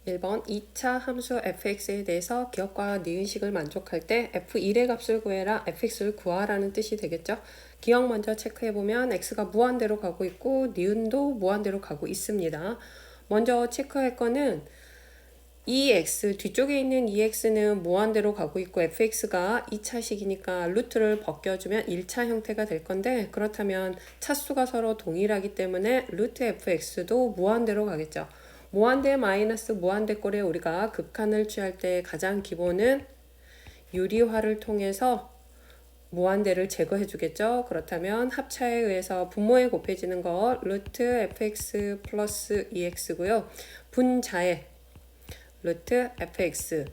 1번 2차 함수 fx에 대해서 기억과 니은식을 만족할 때 f1의 값을 구해라, fx를 구하라는 뜻이 되겠죠. 기억 먼저 체크해보면 x가 무한대로 가고 있고 니은도 무한대로 가고 있습니다. 먼저 체크할 거는 EX, 뒤쪽에 있는 EX는 무한대로 가고 있고 fx가 2차식이니까 루트를 벗겨주면 1차 형태가 될 건데, 그렇다면 차수가 서로 동일하기 때문에 루트 fx도 무한대로 가겠죠. 무한대 마이너스 무한대 꼴에 우리가 극한을 취할 때 가장 기본은 유리화를 통해서 무한대를 제거해 주겠죠. 그렇다면 합차에 의해서 분모에 곱해지는 거 루트 fx 플러스 ex고요. 분자에 루트 fx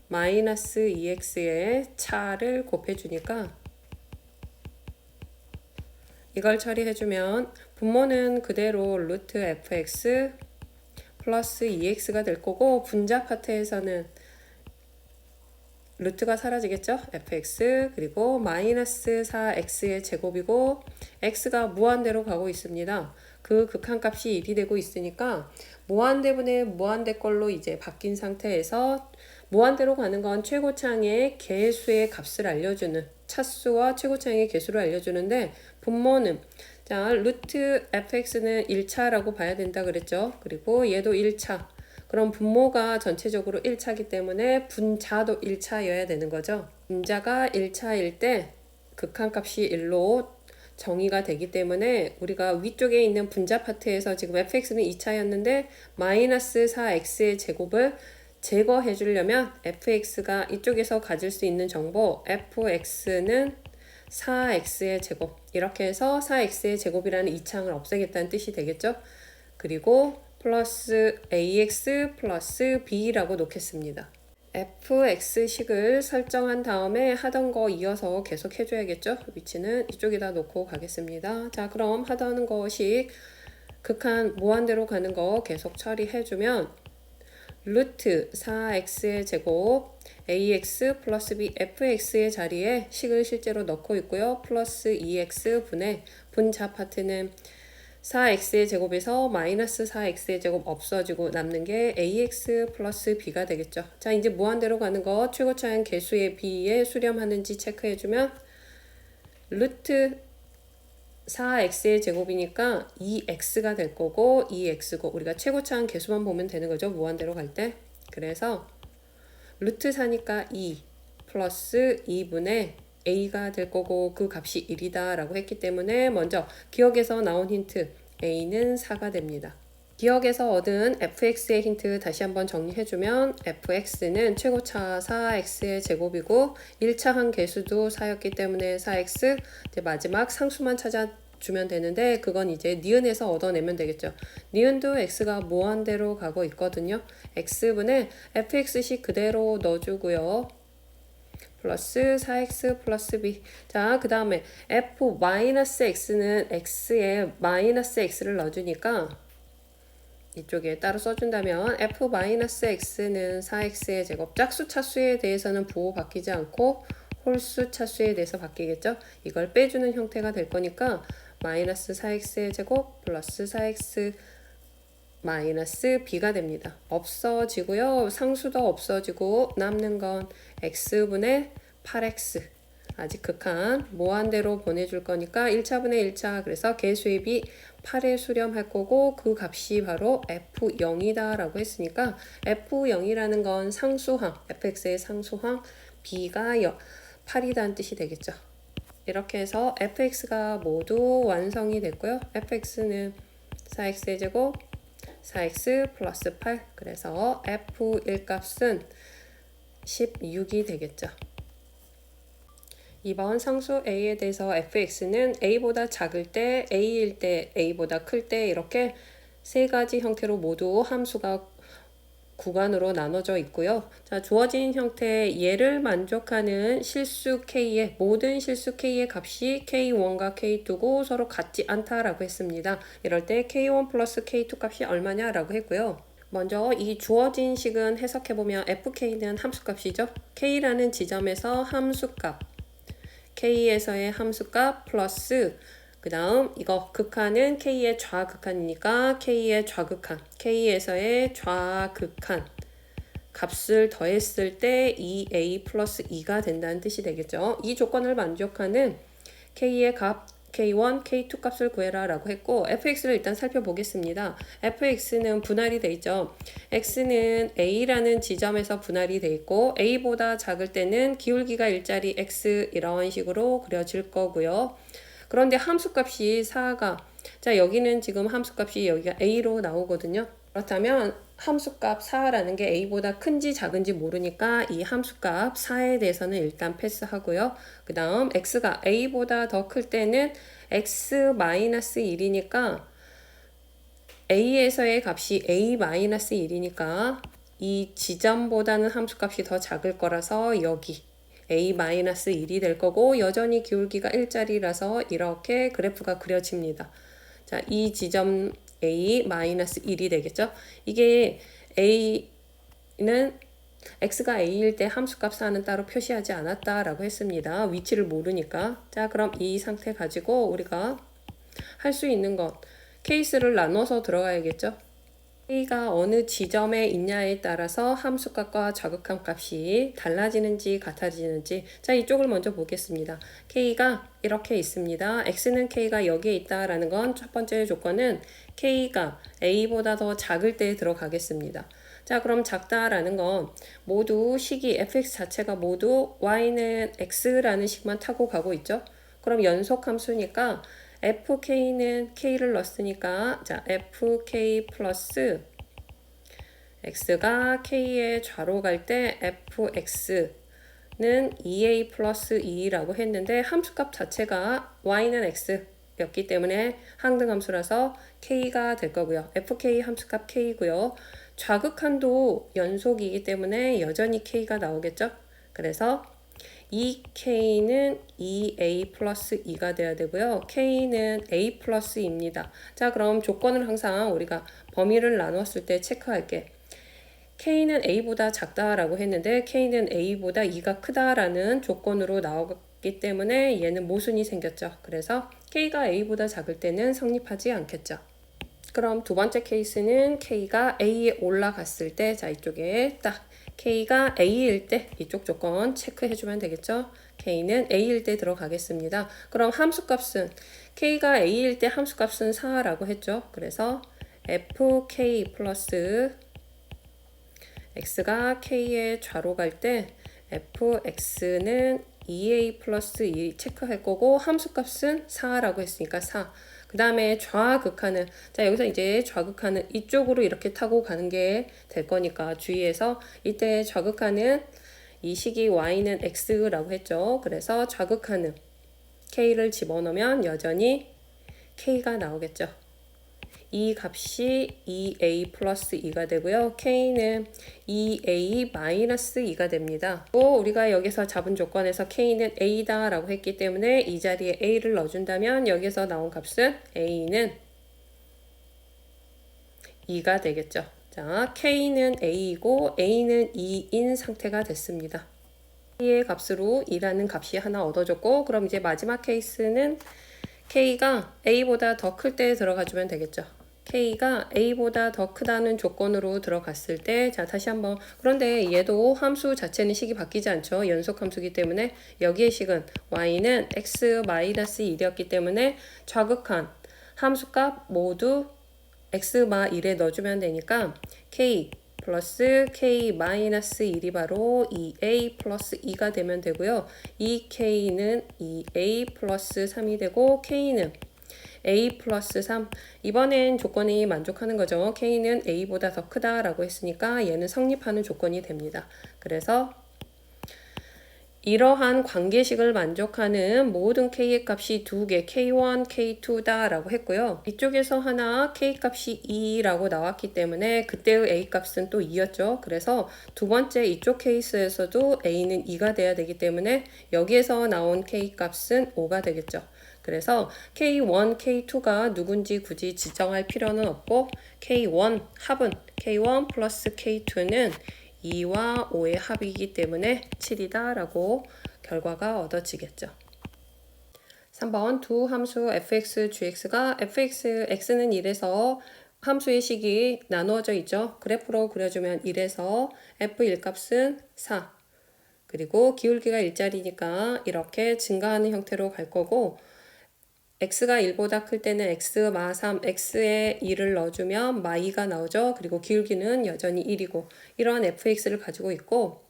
마이너스 ex의 차를 곱해주니까 이걸 처리해주면 분모는 그대로 루트 fx 플러스 ex가 될 거고, 분자 파트에서는 루트가 사라지겠죠. fx 그리고 마이너스 4x의 제곱이고, x가 무한대로 가고 있습니다. 그 극한값이 1이 되고 있으니까 무한대분의 무한대꼴로 이제 바뀐 상태에서, 무한대로 가는 건 최고창의 개수의 값을 알려주는, 차수와 최고창의 개수를 알려주는데, 분모는 자 루트 fx는 1차라고 봐야 된다 그랬죠. 그리고 얘도 1차. 그럼 분모가 전체적으로 1차이기 때문에 분자도 1차여야 되는 거죠. 분자가 1차일 때 극한값이 1로 정의가 되기 때문에 우리가 위쪽에 있는 분자 파트에서 지금 fx는 2차였는데 마이너스 4x의 제곱을 제거해 주려면 fx가 이쪽에서 가질 수 있는 정보 fx는 4x의 제곱, 이렇게 해서 4x의 제곱이라는 2창을 없애겠다는 뜻이 되겠죠. 그리고 플러스 ax 플러스 b라고 놓겠습니다. fx식을 설정한 다음에 하던 거 이어서 계속 해줘야겠죠. 위치는 이쪽에다 놓고 가겠습니다. 자, 그럼 하던 거식 극한 무한대로 가는 거 계속 처리해주면 루트 4x의 제곱 ax 플러스 b fx의 자리에 식을 실제로 넣고 있고요. 플러스 2x 분의 분자 파트는 4x의 제곱에서 마이너스 4x의 제곱 없어지고 남는 게 ax 플러스 b가 되겠죠. 자, 이제 무한대로 가는 거 최고차항 개수의 b에 수렴하는지 체크해주면 루트 4x의 제곱이니까 2x가 될 거고 2x고, 우리가 최고차항 개수만 보면 되는 거죠. 무한대로 갈 때. 그래서 루트 4니까 2 플러스 2분의 a가 될 거고, 그 값이 1이다 라고 했기 때문에 먼저 기억에서 나온 힌트 a는 4가 됩니다. 기억에서 얻은 fx의 힌트 다시 한번 정리해주면 fx는 최고차 4x의 제곱이고 1차 한 개수도 4였기 때문에 4x, 이제 마지막 상수만 찾아주면 되는데 그건 이제 니은에서 얻어내면 되겠죠. 니은도 x가 무한대로 가고 있거든요. x분의 fx식 그대로 넣어주고요. 플러스 4x 플러스 b. 자, 그 다음에 f-x는 x에 마이너스 x를 넣어주니까 이쪽에 따로 써준다면 f-x는 4x의 제곱, 짝수 차수에 대해서는 부호 바뀌지 않고 홀수 차수에 대해서 바뀌겠죠. 이걸 빼주는 형태가 될 거니까 마이너스 4x의 제곱 플러스 4x 마이너스 b가 됩니다. 없어지고요. 상수도 없어지고 남는 건 x분의 8x. 아직 극한 무한대로 보내줄 거니까 1차분의 1차, 그래서 개수의 b 8에 수렴할 거고, 그 값이 바로 f0이다 라고 했으니까 f0이라는 건 상수항, fx의 상수항, b가 8이다는 뜻이 되겠죠. 이렇게 해서 fx가 모두 완성이 됐고요. fx는 4x의 제곱 4x 플러스 8, 그래서 f1 값은 16이 되겠죠. 2번 상수 a에 대해서 fx는 a보다 작을 때, a일 때, a보다 클 때, 이렇게 세 가지 형태로 모두 함수가 구간으로 나눠져 있고요. 자, 주어진 형태 얘를 만족하는 실수 k의 모든 실수 k의 값이 k1과 k2고 서로 같지 않다라고 했습니다. 이럴 때 k1 플러스 k2 값이 얼마냐라고 했고요. 먼저 이 주어진 식은 해석해보면 fk는 함수값이죠. k라는 지점에서 함수값, k에서의 함수값 플러스 그 다음 이거 극한은 K의 좌극한이니까 K의 좌극한, K에서의 좌극한 값을 더했을 때 2A 플러스 2가 된다는 뜻이 되겠죠. 이 조건을 만족하는 K의 값 K1, K2 값을 구해라 라고 했고 fx를 일단 살펴보겠습니다. fx는 분할이 돼 있죠. x는 a라는 지점에서 분할이 돼 있고 a보다 작을 때는 기울기가 일자리 x 이런 식으로 그려질 거고요. 그런데 함수값이 4가 자 여기는 지금 함수값이 여기가 a로 나오거든요. 그렇다면 함수값 4라는 게 a보다 큰지 작은지 모르니까 이 함수값 4에 대해서는 일단 패스하고요. 그 다음 x가 a보다 더 클 때는 x-1이니까 a에서의 값이 a-1이니까 이 지점보다는 함수값이 더 작을 거라서 여기 a-1이 될 거고 여전히 기울기가 일자리라서 이렇게 그래프가 그려집니다. 자, 이 지점 a-1이 되겠죠. 이게 a는 x가 a일 때 함수값 4는 따로 표시하지 않았다라고 했습니다. 위치를 모르니까. 자, 그럼 이 상태 가지고 우리가 할 수 있는 것 케이스를 나눠서 들어가야겠죠. K가 어느 지점에 있냐에 따라서 함수값과 좌극한 값이 달라지는지 같아지는지 자 이쪽을 먼저 보겠습니다. K가 이렇게 있습니다. X는 K가 여기에 있다라는 건 첫 번째 조건은 K가 A보다 더 작을 때 들어가겠습니다. 자 그럼 작다라는 건 모두 식이 fx 자체가 모두 y는 x라는 식만 타고 가고 있죠. 그럼 연속 함수니까 fk는 k를 넣었으니까 자 fk 플러스 x가 k의 좌로 갈 때 fx는 2a 플러스 2라고 했는데 함수값 자체가 y는 x 였기 때문에 항등함수라서 k가 될 거고요. fk 함수값 k고요. 좌극한도 연속이기 때문에 여전히 k가 나오겠죠. 그래서 이 k는 2a 플러스 2가 돼야 되고요. k는 a 플러스 2입니다. 자 그럼 조건을 항상 우리가 범위를 나눴을 때 체크할게. k는 a보다 작다라고 했는데 k는 a보다 2가 크다라는 조건으로 나오기 때문에 얘는 모순이 생겼죠. 그래서 k가 a보다 작을 때는 성립하지 않겠죠. 그럼 두 번째 케이스는 k가 a에 올라갔을 때 자 이쪽에 딱 k가 a일 때 이쪽 조건 체크해주면 되겠죠. k는 a일 때 들어가겠습니다. 그럼 함수값은 k가 a일 때 함수값은 4라고 했죠. 그래서 fk 플러스 x가 k의 좌로 갈 때 fx는 2a 플러스 2 체크할 거고 함수값은 4라고 했으니까 4. 그 다음에 좌극하는 자 여기서 이제 좌극하는 이쪽으로 이렇게 타고 가는 게 될 거니까 주의해서 이때 좌극하는 이 식이 y는 x라고 했죠. 그래서 좌극하는 k를 집어넣으면 여전히 k가 나오겠죠. 이 값이 2a 플러스 2가 되고요. k는 2a 마이너스 2가 됩니다. 또 우리가 여기서 잡은 조건에서 k는 a다 라고 했기 때문에 이 자리에 a를 넣어준다면 여기서 나온 값은 a는 2가 되겠죠. 자, k는 a이고 a는 2인 상태가 됐습니다. k의 값으로 2라는 값이 하나 얻어졌고 그럼 이제 마지막 케이스는 k가 a보다 더 클 때 들어가주면 되겠죠. k가 a보다 더 크다는 조건으로 들어갔을 때 자 다시 한번 그런데 얘도 함수 자체는 식이 바뀌지 않죠. 연속 함수기 때문에 여기의 식은 y는 x-1이었기 때문에 좌극한 함수값 모두 x-1에 넣어주면 되니까 k 플러스 k-1이 바로 2a 플러스 2가 되면 되고요. 이 k는 2a 플러스 3이 되고 k는 a 플러스 3 이번엔 조건이 만족하는 거죠. k는 a보다 더 크다라고 했으니까 얘는 성립하는 조건이 됩니다. 그래서 이러한 관계식을 만족하는 모든 k의 값이 두 개 k1, k2다 라고 했고요. 이쪽에서 하나 k 값이 2라고 나왔기 때문에 그때의 a 값은 또 2였죠. 그래서 두 번째 이쪽 케이스에서도 a는 2가 돼야 되기 때문에 여기에서 나온 k 값은 5가 되겠죠. 그래서 K1, K2가 누군지 굳이 지정할 필요는 없고 K1 합은 K1 플러스 K2는 2와 5의 합이기 때문에 7이다 라고 결과가 얻어지겠죠. 3번 두 함수 fx, gx가 fx, x는 1에서 함수의 식이 나누어져 있죠. 그래프로 그려주면 1에서 f1 값은 4. 그리고 기울기가 일자리니까 이렇게 증가하는 형태로 갈 거고 x가 1보다 클 때는 x 마 3, x에 2를 넣어주면 마 2가 나오죠. 그리고 기울기는 여전히 1이고 이러한 fx를 가지고 있고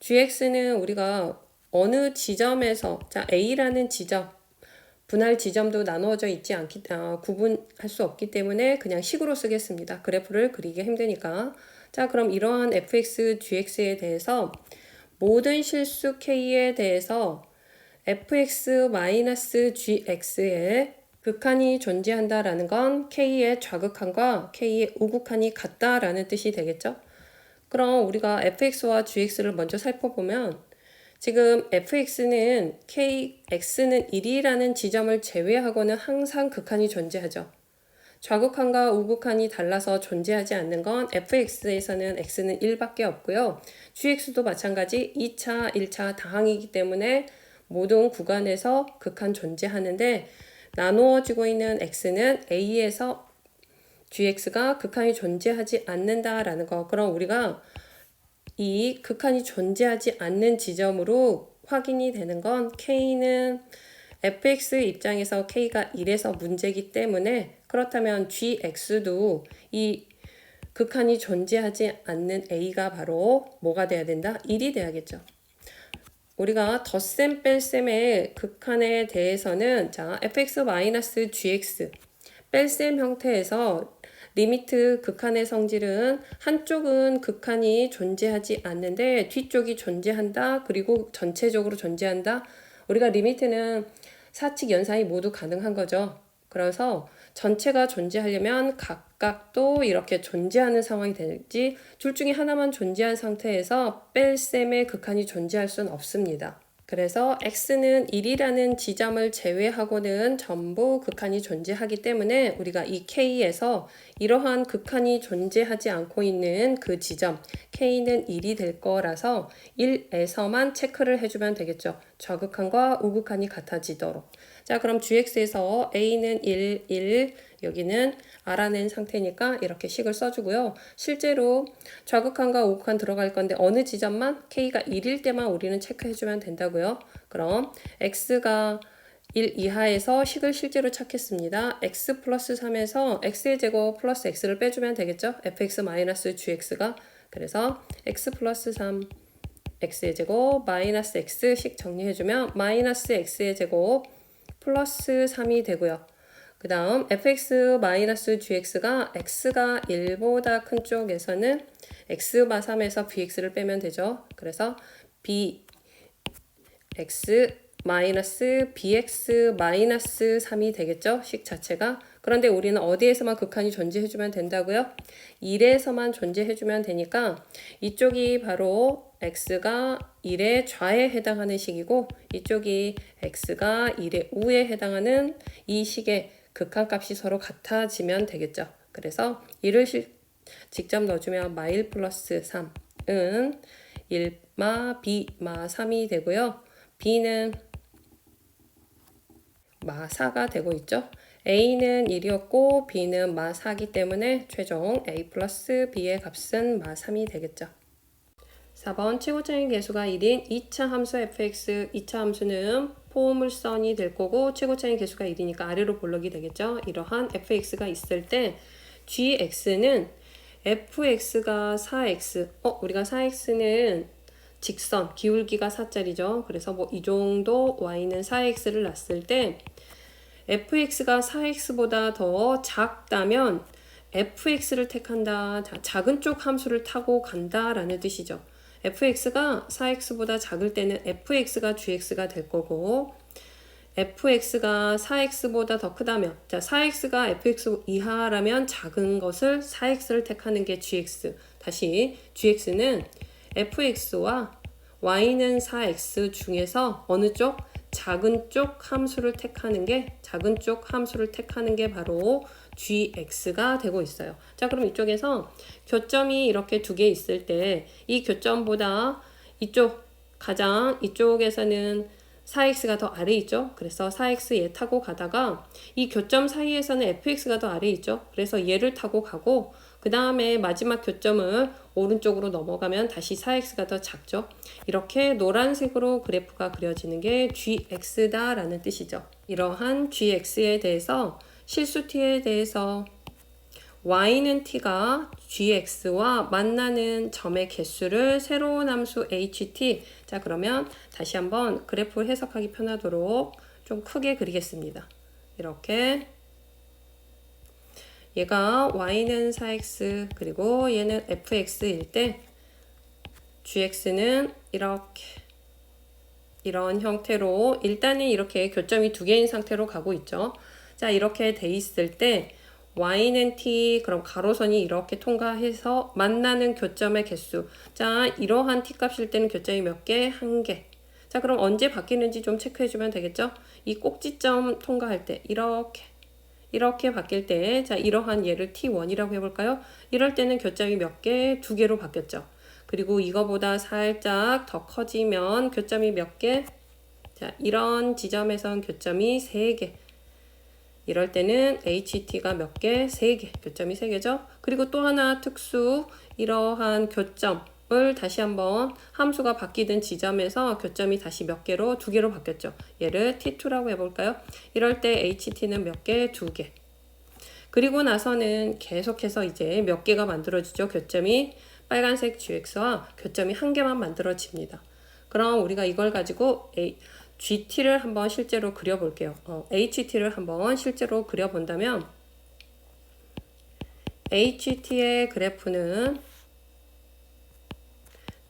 gx는 우리가 어느 지점에서 자 a라는 지점 분할 지점도 나누어져 있지 않기 구분할 수 없기 때문에 그냥 식으로 쓰겠습니다. 그래프를 그리기 힘드니까. 자, 그럼 이러한 fx, gx에 대해서 모든 실수 k에 대해서 fx-gx에 극한이 존재한다라는 건 k의 좌극한과 k의 우극한이 같다라는 뜻이 되겠죠? 그럼 우리가 fx와 gx를 먼저 살펴보면 지금 fx는 x는 1이라는 지점을 제외하고는 항상 극한이 존재하죠. 좌극한과 우극한이 달라서 존재하지 않는 건 fx에서는 x는 1밖에 없고요. gx도 마찬가지 2차, 1차 다항이기 때문에 모든 구간에서 극한 존재하는데 나누어지고 있는 x는 a에서 gx가 극한이 존재하지 않는다라는 거. 그럼 우리가 이 극한이 존재하지 않는 지점으로 확인이 되는 건 k는 fx 입장에서 k가 1에서 문제이기 때문에 그렇다면 gx도 이 극한이 존재하지 않는 a가 바로 뭐가 돼야 된다? 1이 돼야겠죠. 우리가 덧셈 뺄셈의 극한에 대해서는 자 fx-gx 뺄셈 형태에서 리미트 극한의 성질은 한쪽은 극한이 존재하지 않는데 뒤쪽이 존재한다. 그리고 전체적으로 존재한다. 우리가 리미트는 사칙 연산이 모두 가능한 거죠. 그래서 전체가 존재하려면 각각도 이렇게 존재하는 상황이 되지 둘 중에 하나만 존재한 상태에서 뺄셈의 극한이 존재할 수는 없습니다. 그래서 x는 1이라는 지점을 제외하고는 전부 극한이 존재하기 때문에 우리가 이 k에서 이러한 극한이 존재하지 않고 있는 그 지점 k는 1이 될 거라서 1에서만 체크를 해주면 되겠죠. 좌극한과 우극한이 같아지도록. 자, 그럼 gx에서 a는 1, 1, 여기는 알아낸 상태니까 이렇게 식을 써주고요. 실제로 좌극한과 우극한 들어갈 건데 어느 지점만 k가 1일 때만 우리는 체크해주면 된다고요. 그럼 x가 1 이하에서 식을 실제로 찾겠습니다. x 플러스 3에서 x의 제곱 플러스 x를 빼주면 되겠죠. fx-gx가 그래서 x 플러스 3 x의 제곱 마이너스 x씩 정리해주면 마이너스 x의 제곱 플러스 3이 되고요. 그 다음 fx-gx가 x가 1보다 큰 쪽에서는 x-3에서 bx를 빼면 되죠. 그래서 bx-bx-3이 되겠죠. 식 자체가. 그런데 우리는 어디에서만 극한이 존재해주면 된다고요? 1에서만 존재해주면 되니까 이쪽이 바로 x가 1의 좌에 해당하는 식이고 이쪽이 x가 1의 우에 해당하는 이 식의 극한값이 서로 같아지면 되겠죠. 그래서 1을 직접 넣어주면 마1 플러스 3은 1마 b마 3이 되고요. b는 마 4가 되고 있죠. a는 1이었고 b는 마 4이기 때문에 최종 a 플러스 b의 값은 마 3이 되겠죠. 4번 최고차인 계수가 1인 2차 함수 fx 2차 함수는 포물선이 될 거고 최고차인 계수가 1이니까 아래로 볼록이 되겠죠. 이러한 fx가 있을 때 gx는 fx가 4x 우리가 4x는 직선 기울기가 4짜리죠. 그래서 뭐 이 정도 y는 4x를 놨을 때 fx가 4x보다 더 작다면 fx를 택한다. 작은 쪽 함수를 타고 간다 라는 뜻이죠. fx가 4x보다 작을 때는 fx가 gx가 될 거고 fx가 4x보다 더 크다면 4x가 fx 이하라면 작은 것을 4x를 택하는 게 gx. 다시 gx는 fx와 y는 4x 중에서 어느 쪽? 작은 쪽 함수를 택하는 게 바로 gx가 되고 있어요. 자, 그럼 이쪽에서 교점이 이렇게 두 개 있을 때 이 교점보다 이쪽에서는 4x가 더 아래 있죠. 그래서 4x 얘 타고 가다가 이 교점 사이에서는 fx가 더 아래 있죠. 그래서 얘를 타고 가고 그 다음에 마지막 교점을 오른쪽으로 넘어가면 다시 4x가 더 작죠. 이렇게 노란색으로 그래프가 그려지는 게 gx다 라는 뜻이죠. 이러한 gx에 대해서 실수 t에 대해서 y는 t가 gx와 만나는 점의 개수를 새로운 함수 ht. 자, 그러면 다시 한번 그래프 해석하기 편하도록 좀 크게 그리겠습니다. 이렇게 얘가 y는 4x 그리고 얘는 fx일 때 gx는 이렇게 이런 형태로 일단은 이렇게 교점이 두 개인 상태로 가고 있죠. 자, 이렇게 돼 있을 때 y는 t, 그럼 가로선이 이렇게 통과해서 만나는 교점의 개수. 자, 이러한 t 값일 때는 교점이 몇 개? 한 개. 자, 그럼 언제 바뀌는지 좀 체크해 주면 되겠죠? 이 꼭지점 통과할 때 이렇게 바뀔 때, 자, 이러한 얘를 t1이라고 해볼까요? 이럴 때는 교점이 몇 개? 두 개로 바뀌었죠. 그리고 이거보다 살짝 더 커지면 교점이 몇 개? 자, 이런 지점에선 교점이 3개. 이럴 때는 HT가 몇 개? 3개. 교점이 3개죠. 그리고 또 하나 특수, 이러한 교점을 다시 한번 함수가 바뀌던 지점에서 교점이 다시 몇 개로? 2개로 바뀌었죠. 얘를 T2라고 해볼까요? 이럴 때 HT는 몇 개? 2개. 그리고 나서는 계속해서 이제 몇 개가 만들어지죠. 교점이 빨간색 GX와 교점이 한 개만 만들어집니다. 그럼 우리가 이걸 가지고 GT를 한번 실제로 그려볼게요. HT를 한번 실제로 그려본다면 HT의 그래프는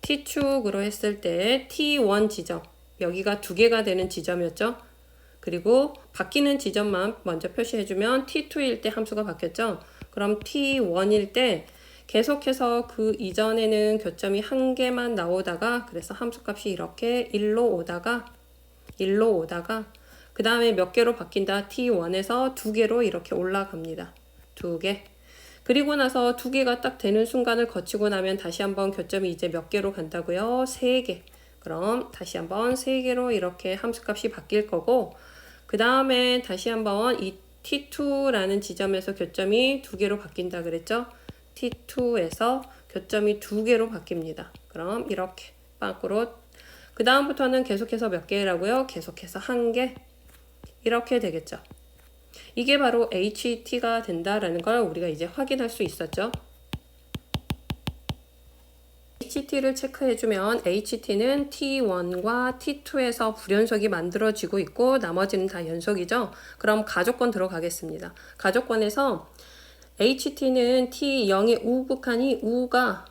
T축으로 했을 때 T1 지점, 여기가 두 개가 되는 지점이었죠. 그리고 바뀌는 지점만 먼저 표시해주면 T2일 때 함수가 바뀌었죠. 그럼 T1일 때 계속해서 그 이전에는 교점이 한 개만 나오다가 그래서 함수값이 이렇게 1로 오다가 그 다음에 몇 개로 바뀐다. T1에서 2개로 이렇게 올라갑니다. 2개. 그리고 나서 2개가 딱 되는 순간을 거치고 나면 다시 한번 교점이 이제 몇 개로 간다고요? 3개. 그럼 다시 한번 3개로 이렇게 함수값이 바뀔 거고 그 다음에 다시 한번 이 T2라는 지점에서 교점이 2개로 바뀐다 그랬죠? T2에서 교점이 2개로 바뀝니다. 그럼 이렇게 빵꾸로 그 다음부터는 계속해서 몇 개라고요? 계속해서 한 개. 이렇게 되겠죠. 이게 바로 HT가 된다라는 걸 우리가 이제 확인할 수 있었죠. HT를 체크해주면 HT는 T1과 T2에서 불연속이 만들어지고 있고 나머지는 다 연속이죠. 그럼 가족권 들어가겠습니다. 가족권에서 HT는 T0의 우극한이 우가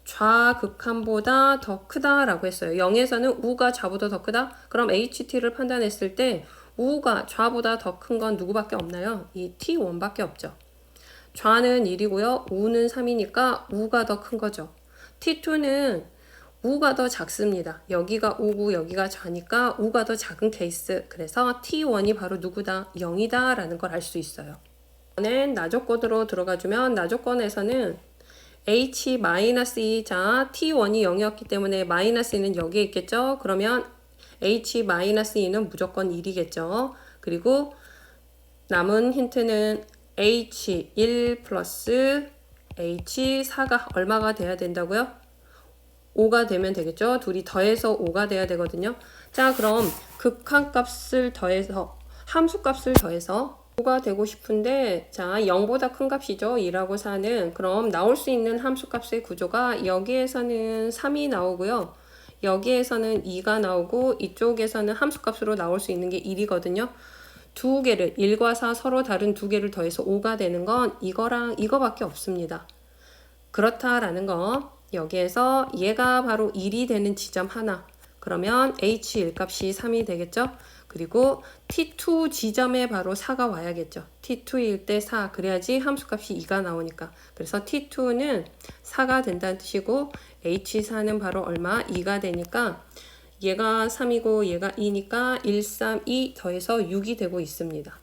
좌극한보다 더 크다라고 했어요. 0에서는 우가 좌보다 더 크다? 그럼 HT를 판단했을 때 우가 좌보다 더 큰 건 누구밖에 없나요? 이 T1밖에 없죠. 좌는 1이고요. 우는 3이니까 우가 더 큰 거죠. T2는 우가 더 작습니다. 여기가 우고 여기가 좌니까 우가 더 작은 케이스. 그래서 T1이 바로 누구다? 0이다 라는 걸 알 수 있어요. 이번엔 나조건으로 들어가주면 나조건에서는 H-2 자 T1이 0이었기 때문에 마이너스2는 여기에 있겠죠. 그러면 H-2는 무조건 1이겠죠. 그리고 남은 힌트는 H1 플러스 H4가 얼마가 돼야 된다고요? 5가 되면 되겠죠. 둘이 더해서 5가 돼야 되거든요. 자, 그럼 극한값을 더해서 함수값을 더해서 5가 되고 싶은데 자 0보다 큰 값이죠. 2라고 4는 그럼 나올 수 있는 함수값의 구조가 여기에서는 3이 나오고요. 여기에서는 2가 나오고 이쪽에서는 함수값으로 나올 수 있는 게 1이거든요. 두 개를 1과 4 서로 다른 두 개를 더해서 5가 되는 건 이거랑 이거밖에 없습니다. 그렇다라는 거 여기에서 얘가 바로 1이 되는 지점 하나 그러면 H1 값이 3이 되겠죠. 그리고 T2 지점에 바로 4가 와야겠죠. T2일 때 4 그래야지 함수값이 2가 나오니까 그래서 T2는 4가 된다는 뜻이고 H4는 바로 얼마? 2가 되니까 얘가 3이고 얘가 2니까 1, 3, 2 더해서 6이 되고 있습니다.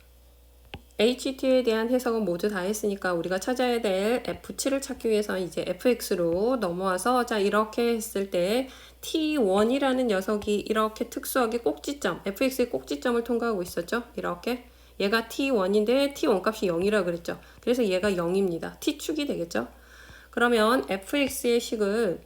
HT에 대한 해석은 모두 다 했으니까 우리가 찾아야 될 F7을 찾기 위해서 이제 fx로 넘어와서 자 이렇게 했을 때 t1이라는 녀석이 이렇게 특수하게 꼭지점 fx의 꼭지점을 통과하고 있었죠. 이렇게 얘가 t1인데 t1 값이 0이라 그랬죠. 그래서 얘가 0입니다. t축이 되겠죠. 그러면 fx의 식을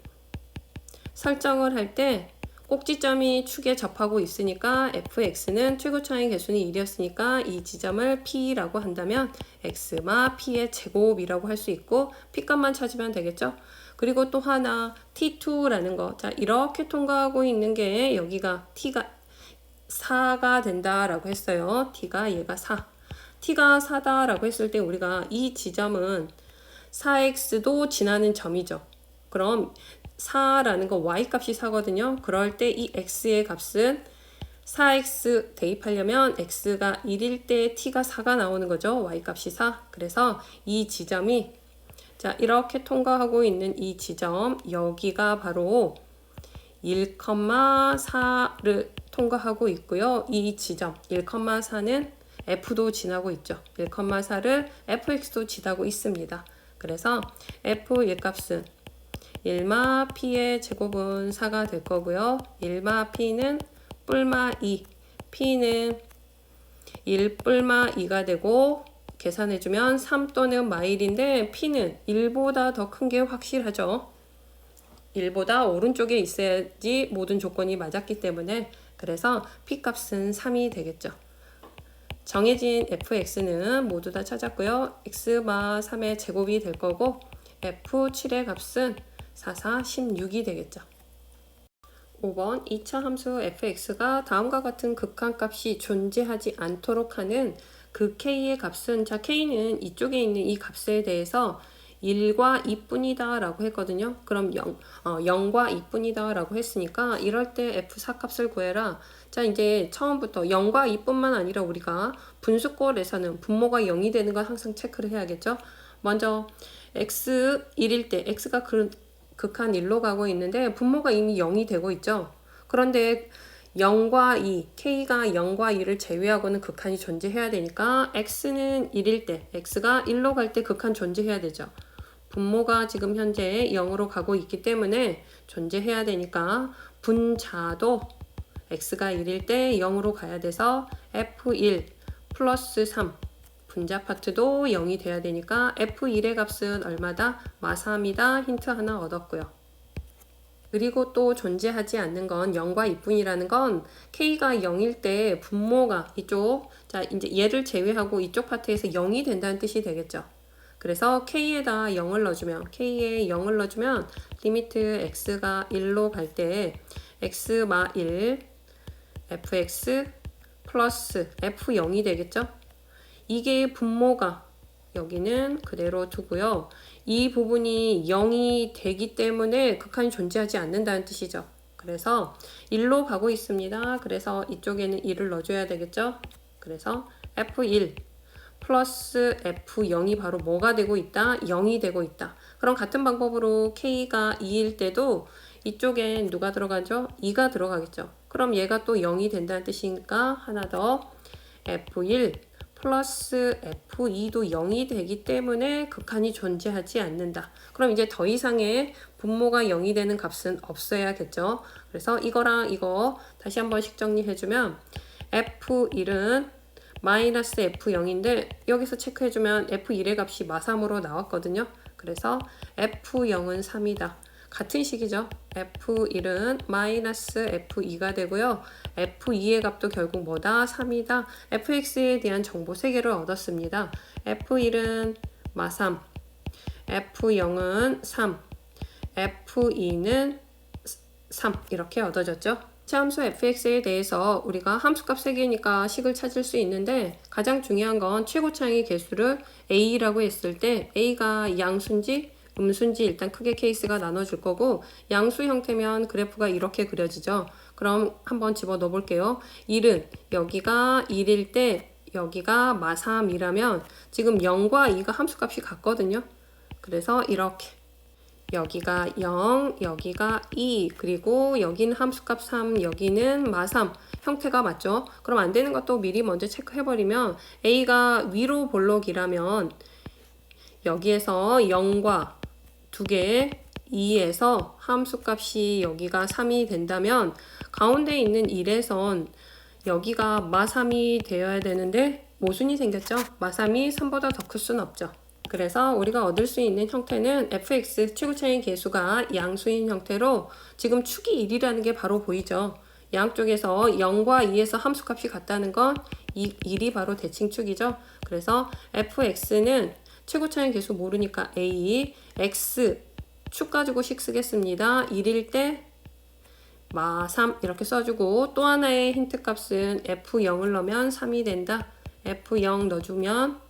설정을 할 때 꼭지점이 축에 접하고 있으니까 fx는 최고차의 개수는 1이었으니까 이 지점을 p라고 한다면 x마 p의 제곱이라고 할 수 있고 p값만 찾으면 되겠죠. 그리고 또 하나 t2라는 거, 자 이렇게 통과하고 있는 게 여기가 t가 4가 된다라고 했어요. t가 얘가 4. t가 4다라고 했을 때 우리가 이 지점은 4x도 지나는 점이죠. 그럼 4라는 거 y 값이 4거든요. 그럴 때 이 x의 값은 4x 대입하려면 x가 1일 때 t가 4가 나오는 거죠. y 값이 4. 그래서 이 지점이 자 이렇게 통과하고 있는 이 지점 여기가 바로 1,4를 통과하고 있고요. 이 지점 1,4는 f도 지나고 있죠. 1,4를 fx도 지나고 있습니다. 그래서 f1 값은 1마 p의 제곱은 4가 될 거고요. 1마 p는 뿔마 2, p는 1 뿔마 2가 되고 계산해주면 3 또는 마일인데 p는 1보다 더 큰 게 확실하죠. 1보다 오른쪽에 있어야지 모든 조건이 맞았기 때문에 그래서 p값은 3이 되겠죠. 정해진 fx는 모두 다 찾았고요. x마 3의 제곱이 될 거고 f7의 값은 4, 4, 16이 되겠죠. 5번 2차 함수 fx가 다음과 같은 극한값이 존재하지 않도록 하는 그 k의 값은 자 k는 이쪽에 있는 이 값에 대해서 1과 2뿐이다 라고 했거든요. 그럼 0과 2뿐이다 라고 했으니까 이럴 때 f4 값을 구해라. 자 이제 처음부터 0과 2뿐만 아니라 우리가 분수꼴에서는 분모가 0이 되는 걸 항상 체크를 해야겠죠. 먼저 x 1일 때 x가 극한 1로 가고 있는데 분모가 이미 0이 되고 있죠. 그런데 0과 2, k가 0과 2를 제외하고는 극한이 존재해야 되니까 x는 1일 때, x가 1로 갈 때 극한 존재해야 되죠. 분모가 지금 현재 0으로 가고 있기 때문에 존재해야 되니까 분자도 x가 1일 때 0으로 가야 돼서 f1 플러스 3 분자 파트도 0이 돼야 되니까 f1의 값은 얼마다? 마3이다. 힌트 하나 얻었고요. 그리고 또 존재하지 않는 건 0과 2뿐이라는 건 k가 0일 때 분모가 이쪽 자 이제 얘를 제외하고 이쪽 파트에서 0이 된다는 뜻이 되겠죠. 그래서 k에다 0을 넣어주면 k에 0을 넣어주면 리미트 x가 1로 갈 때 x마 1 fx 플러스 f0이 되겠죠. 이게 분모가 여기는 그대로 두고요. 이 부분이 0이 되기 때문에 극한이 존재하지 않는다는 뜻이죠. 그래서 1로 가고 있습니다. 그래서 이쪽에는 1을 넣어줘야 되겠죠. 그래서 f1 플러스 f0이 바로 뭐가 되고 있다? 0이 되고 있다. 그럼 같은 방법으로 k가 2일 때도 이쪽엔 누가 들어가죠? 2가 들어가겠죠. 그럼 얘가 또 0이 된다는 뜻이니까 하나 더 f1 플러스 f2도 0이 되기 때문에 극한이 존재하지 않는다. 그럼 이제 더 이상의 분모가 0이 되는 값은 없어야겠죠. 그래서 이거랑 이거 다시 한 번씩 정리해주면 f1은 마이너스 f0인데 여기서 체크해주면 f1의 값이 마3으로 나왔거든요. 그래서 f0은 3이다. 같은 식이죠. f1은 마이너스 f2가 되고요. f2의 값도 결국 뭐다? 3이다. fx에 대한 정보 3개를 얻었습니다. f1은 마3, f0은 3, f2는 3 이렇게 얻어졌죠. 함수 fx에 대해서 우리가 함수값 3개니까 식을 찾을 수 있는데 가장 중요한 건 최고차의 개수를 a라고 했을 때 a가 양수인지 음수인지 일단 크게 케이스가 나눠줄 거고 양수 형태면 그래프가 이렇게 그려지죠. 그럼 한번 집어넣어 볼게요. 1은 여기가 1일 때 여기가 마3이라면 지금 0과 2가 함수값이 같거든요. 그래서 이렇게 여기가 0, 여기가 2, 그리고 여기는 함수값 3, 여기는 마3 형태가 맞죠? 그럼 안 되는 것도 미리 먼저 체크해버리면 A가 위로 볼록이라면 여기에서 0과 2개 2에서 함수값이 여기가 3이 된다면 가운데 있는 1에선 여기가 마3이 되어야 되는데 모순이 생겼죠? 마3이 3보다 더 클 수는 없죠. 그래서 우리가 얻을 수 있는 형태는 fx 최고차의 계수가 양수인 형태로 지금 축이 1이라는 게 바로 보이죠. 양쪽에서 0과 2에서 함수값이 같다는 건 1이 바로 대칭축이죠. 그래서 fx는 최고차의 계수 모르니까 a, x 축 가지고 식 쓰겠습니다. 1일 때 마3 이렇게 써주고 또 하나의 힌트 값은 f0을 넣으면 3이 된다. f0 넣어주면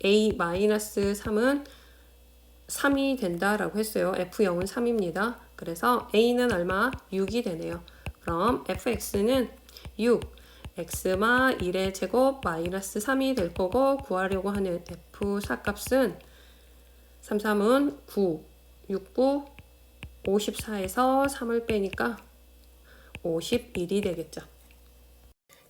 a-3은 3이 된다라고 했어요. f0은 3입니다. 그래서 a는 얼마? 6이 되네요. 그럼 fx는 6, x마 1의 제곱 마이너스 3이 될 거고 구하려고 하는 f4 값은 3, 3은 9, 6, 9, 54에서 3을 빼니까 51이 되겠죠.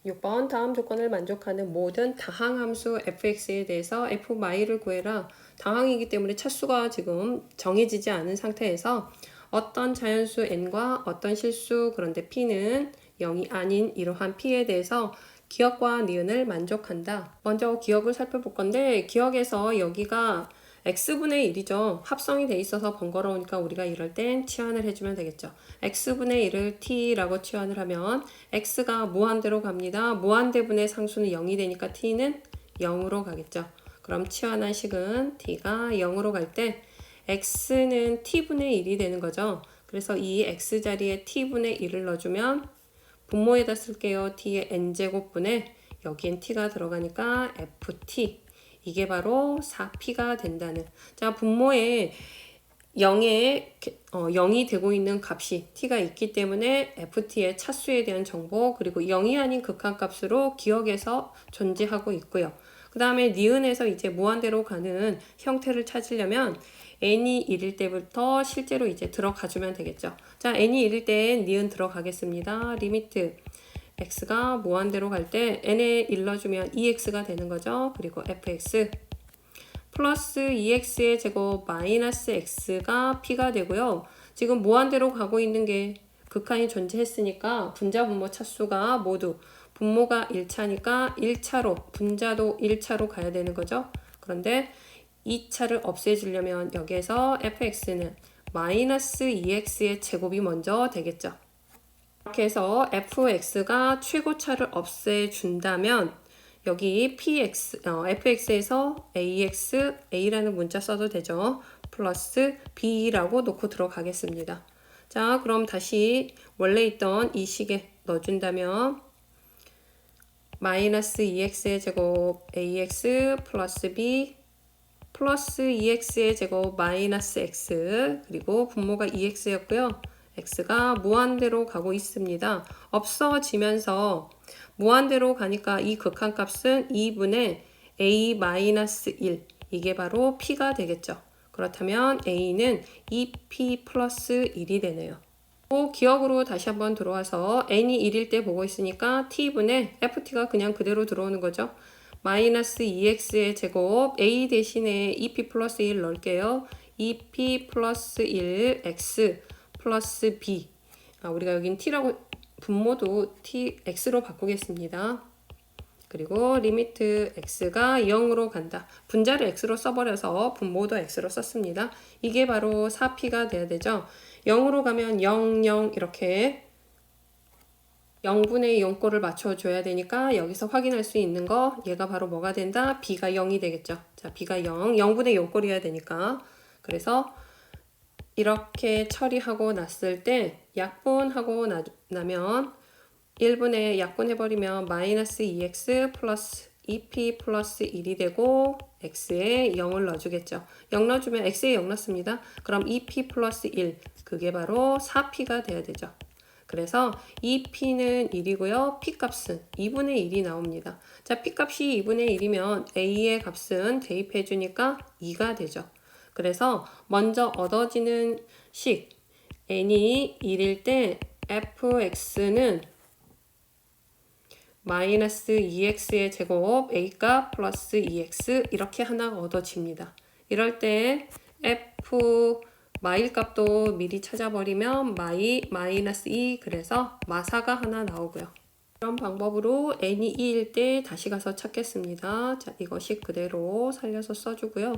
6번 다음 조건을 만족하는 모든 다항함수 fx에 대해서 fy를 구해라. 다항이기 때문에 차수가 지금 정해지지 않은 상태에서 어떤 자연수 n과 어떤 실수 그런데 p는 0이 아닌 이러한 p에 대해서 기억과 니은을 만족한다. 먼저 기억을 살펴볼 건데 기억에서 여기가 x분의 1이죠. 합성이 돼 있어서 번거로우니까 우리가 이럴 땐 치환을 해주면 되겠죠. x분의 1을 t라고 치환을 하면 x가 무한대로 갑니다. 무한대분의 상수는 0이 되니까 t는 0으로 가겠죠. 그럼 치환한 식은 t가 0으로 갈 때 x는 t분의 1이 되는 거죠. 그래서 이 x 자리에 t분의 1을 넣어주면 분모에다 쓸게요. t의 n제곱분에 여기엔 t가 들어가니까 ft 이게 바로 4p가 된다는. 자, 분모에 0이 되고 있는 값이 t가 있기 때문에 ft의 차수에 대한 정보 그리고 0이 아닌 극한값으로 기억에서 존재하고 있고요. 그 다음에 니은에서 이제 무한대로 가는 형태를 찾으려면 n이 1일 때부터 실제로 이제 들어가주면 되겠죠. 자, n이 1일 때 니은 들어가겠습니다. 리미트 x가 무한대로 갈 때 n에 1 넣어주면 2x가 되는 거죠. 그리고 fx 플러스 2x의 제곱 마이너스 x가 p가 되고요. 지금 무한대로 가고 있는 게 극한이 존재했으니까 분자 분모 차수가 모두 분모가 1차니까 1차로 분자도 1차로 가야 되는 거죠. 그런데 2차를 없애주려면 여기에서 fx는 마이너스 2x의 제곱이 먼저 되겠죠. 이렇게 해서 fx가 최고차를 없애준다면 여기 fx에서 a라는 문자 써도 되죠. 플러스 b라고 놓고 들어가겠습니다. 자, 그럼 다시 원래 있던 이 식에 넣어준다면 마이너스 2x의 제곱 ax 플러스 b 플러스 2x의 제곱 마이너스 x 그리고 분모가 2x였고요. x가 무한대로 가고 있습니다. 없어지면서 무한대로 가니까 이 극한값은 2분의 a-1 이게 바로 p가 되겠죠. 그렇다면 a는 2p 플러스 1이 되네요. 기억으로 다시 한번 들어와서 n이 1일 때 보고 있으니까 t분의 ft가 그냥 그대로 들어오는 거죠. 마이너스 2x의 제곱 a 대신에 2p 플러스 1 넣을게요. 2p 플러스 1 x 플러스 b 우리가 여긴 t라고 분모도 x로 바꾸겠습니다. 그리고 리미트 x가 0으로 간다. 분자를 x로 써버려서 분모도 x로 썼습니다. 이게 바로 4p가 돼야 되죠. 0으로 가면 0, 0 이렇게 0분의 0꼴을 맞춰줘야 되니까 여기서 확인할 수 있는 거 얘가 바로 뭐가 된다? b가 0이 되겠죠. 자, b가 0, 0분의 0꼴이어야 되니까 그래서 이렇게 처리하고 났을 때 약분하고 나면 1분의 약분해버리면 마이너스 2x 플러스 2p 플러스 1이 되고 x에 0을 넣어주겠죠. 0 넣어주면 x에 0 넣습니다. 그럼 2p 플러스 1 그게 바로 4p가 돼야 되죠. 그래서 2p는 1이고요. p값은 2분의 1이 나옵니다. 자, p값이 2분의 1이면 a의 값은 대입해 주니까 2가 되죠. 그래서 먼저 얻어지는 식 n이 1일 때 fx는 마이너스 2x의 제곱 a값 플러스 2x 이렇게 하나가 얻어집니다. 이럴 때 f 마일 값도 미리 찾아버리면 마이너스 2 그래서 마사가 하나 나오고요. 이런 방법으로 n이 2일 때 다시 가서 찾겠습니다. 자, 이것이 그대로 살려서 써주고요.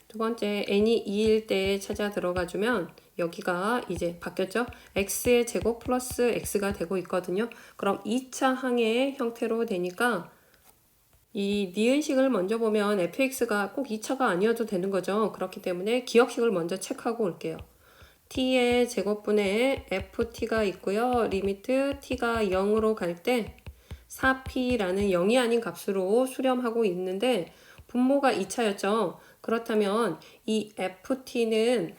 두 번째 n이 2일 때 찾아 들어가 주면 여기가 이제 바뀌었죠? x의 제곱 플러스 x가 되고 있거든요. 그럼 2차 항의 형태로 되니까 이 니은식을 먼저 보면 fx가 꼭 2차가 아니어도 되는 거죠. 그렇기 때문에 기억식을 먼저 체크하고 올게요. t의 제곱분에 ft가 있고요. 리미트 t가 0으로 갈 때 4p라는 0이 아닌 값으로 수렴하고 있는데 분모가 2차였죠. 그렇다면 이 ft는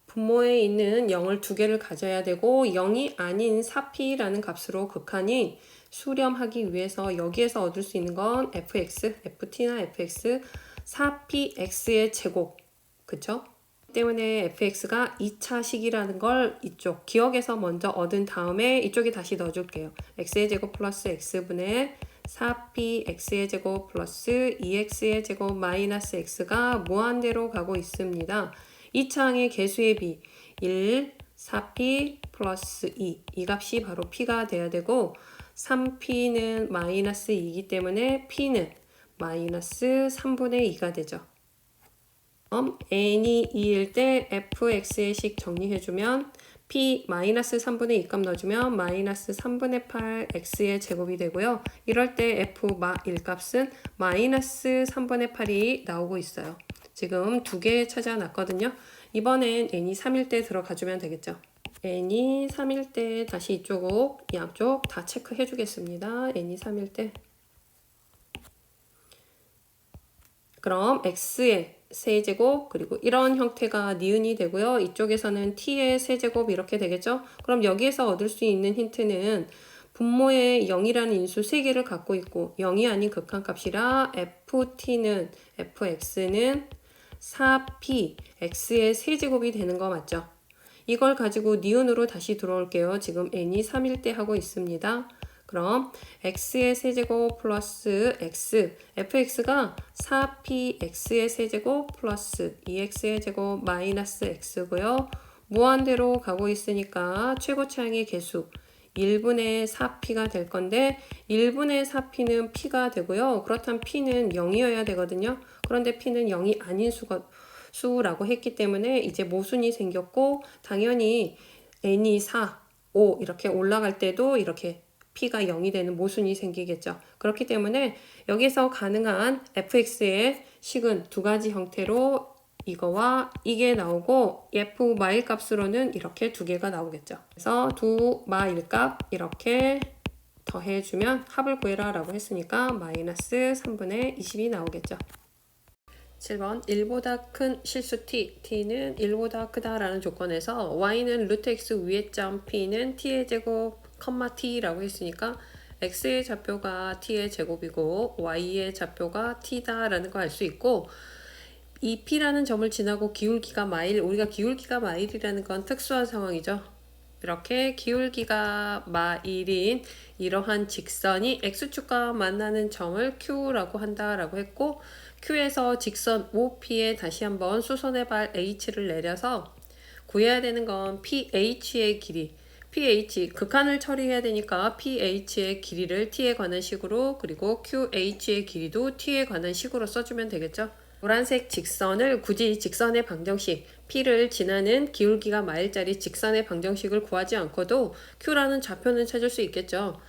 분모에 있는 0을 두 개를 가져야 되고 0이 아닌 4p라는 값으로 극한이 수렴하기 위해서 여기에서 얻을 수 있는 건 fx, ft나 fx, 4px의 제곱 그쵸? 때문에 fx가 2차식이라는 걸 이쪽 기억에서 먼저 얻은 다음에 이쪽에 다시 넣어줄게요. x의 제곱 플러스 x분의 4px의 제곱 플러스 2x의 제곱 마이너스 x가 무한대로 가고 있습니다. 2차항의 개수의 비 1, 4p 플러스 2. 이 값이 바로 p가 돼야 되고 3p는 마이너스 2이기 때문에 p는 마이너스 3분의 2가 되죠. n이 2일 때 fx의 식 정리해주면 p 마이너스 3분의 2 값 넣어주면 마이너스 3분의 8 x의 제곱이 되고요. 이럴 때 f 마 1값은 마이너스 3분의 8이 나오고 있어요. 지금 두 개 찾아놨거든요. 이번엔 n이 3일 때 들어가주면 되겠죠. n이 3일 때 다시 이쪽 양쪽 다 체크해 주겠습니다. n이 3일 때 그럼 x의 세제곱 그리고 이런 형태가 니은이 되고요. 이쪽에서는 t의 세제곱 이렇게 되겠죠. 그럼 여기에서 얻을 수 있는 힌트는 분모에 0이라는 인수 3개를 갖고 있고 0이 아닌 극한값이라 fx는 4p x의 세제곱이 되는 거 맞죠? 이걸 가지고 니은으로 다시 들어올게요. 지금 n이 3일 때 하고 있습니다. 그럼 x의 세제곱 플러스 x fx가 4px의 세제곱 플러스 2x의 제곱 마이너스 x고요. 무한대로 가고 있으니까 최고차항의 개수 1분의 4p가 될 건데 1분의 4p는 p가 되고요. 그렇다면 p는 0이어야 되거든요. 그런데 p는 0이 아닌 수라고 했기 때문에 이제 모순이 생겼고 당연히 n이 4, 5 이렇게 올라갈 때도 이렇게 p가 0이 되는 모순이 생기겠죠. 그렇기 때문에 여기서 가능한 fx의 식은 두 가지 형태로 이거와 이게 나오고 f 마일 값으로는 이렇게 두 개가 나오겠죠. 그래서 두 마일 값 이렇게 더해주면 합을 구해라 라고 했으니까 마이너스 3분의 20이 나오겠죠. 7번 1보다 큰 실수 t는 1보다 크다라는 조건에서 y는 루트 x 위의 점 p는 t의 제곱 t라고 했으니까 x의 좌표가 t의 제곱이고 y의 좌표가 t다라는 거 알 수 있고 이 p라는 점을 지나고 기울기가 마일, 우리가 기울기가 마일이라는 건 특수한 상황이죠. 이렇게 기울기가 마일인 이러한 직선이 x축과 만나는 점을 q라고 한다라고 했고 q에서 직선 OP에 다시 한번 수선의 발 h를 내려서 구해야 되는 건 ph의 길이 ph 극한을 처리해야 되니까 ph의 길이를 t에 관한 식으로 그리고 qh의 길이도 t에 관한 식으로 써주면 되겠죠. 노란색 직선을 굳이 직선의 방정식 p를 지나는 기울기가 마일짜리 직선의 방정식을 구하지 않고도 q라는 좌표는 찾을 수 있겠죠.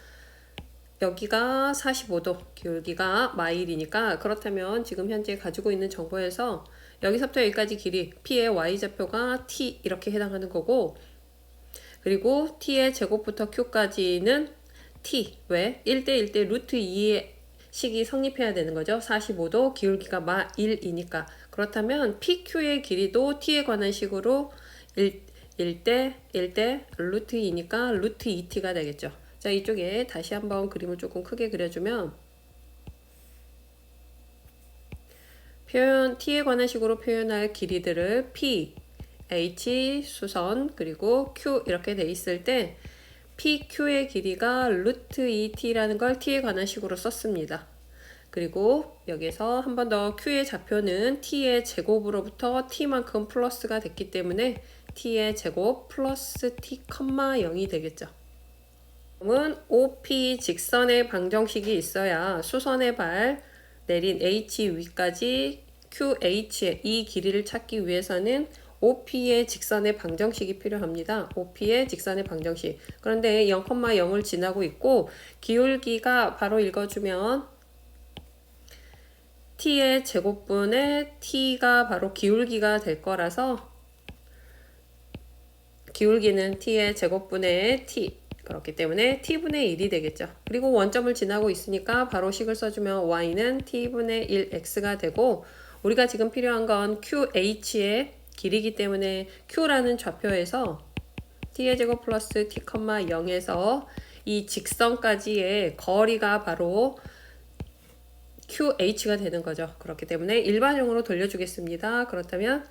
여기가 45도 기울기가 마일이니까 그렇다면 지금 현재 가지고 있는 정보에서 여기서부터 여기까지 길이 p의 y좌표가 t 이렇게 해당하는 거고 그리고 t의 제곱부터 q까지는 t 왜? 1대 1대 루트 2의 식이 성립해야 되는 거죠. 45도 기울기가 마일이니까 그렇다면 pq의 길이도 t에 관한 식으로 1대 루트 2니까 루트 2t가 되겠죠. 자, 이쪽에 다시 한번 그림을 조금 크게 그려주면 t에 관한 식으로 표현할 길이들을 p, h, 수선, 그리고 q 이렇게 돼 있을 때 pq의 길이가 루트 2t라는 걸 t에 관한 식으로 썼습니다. 그리고 여기서 한 번 더 q의 좌표는 t의 제곱으로부터 t만큼 플러스가 됐기 때문에 t의 제곱 플러스 t, 0이 되겠죠. 그러면 OP 직선의 방정식이 있어야 수선의 발 내린 H 위까지 QH의 이 길이를 찾기 위해서는 OP의 직선의 방정식이 필요합니다. OP의 직선의 방정식. 그런데 0,0을 지나고 있고 기울기가 바로 읽어주면 t의 제곱분의 t가 바로 기울기가 될 거라서 기울기는 t의 제곱분의 t 그렇기 때문에 t분의 1이 되겠죠. 그리고 원점을 지나고 있으니까 바로 식을 써주면 y는 t분의 1x가 되고 우리가 지금 필요한 건 qh의 길이기 때문에 q라는 좌표에서 t의 제곱 플러스 t, 0에서 이 직선까지의 거리가 바로 QH가 되는 거죠. 그렇기 때문에 일반형으로 돌려주겠습니다. 그렇다면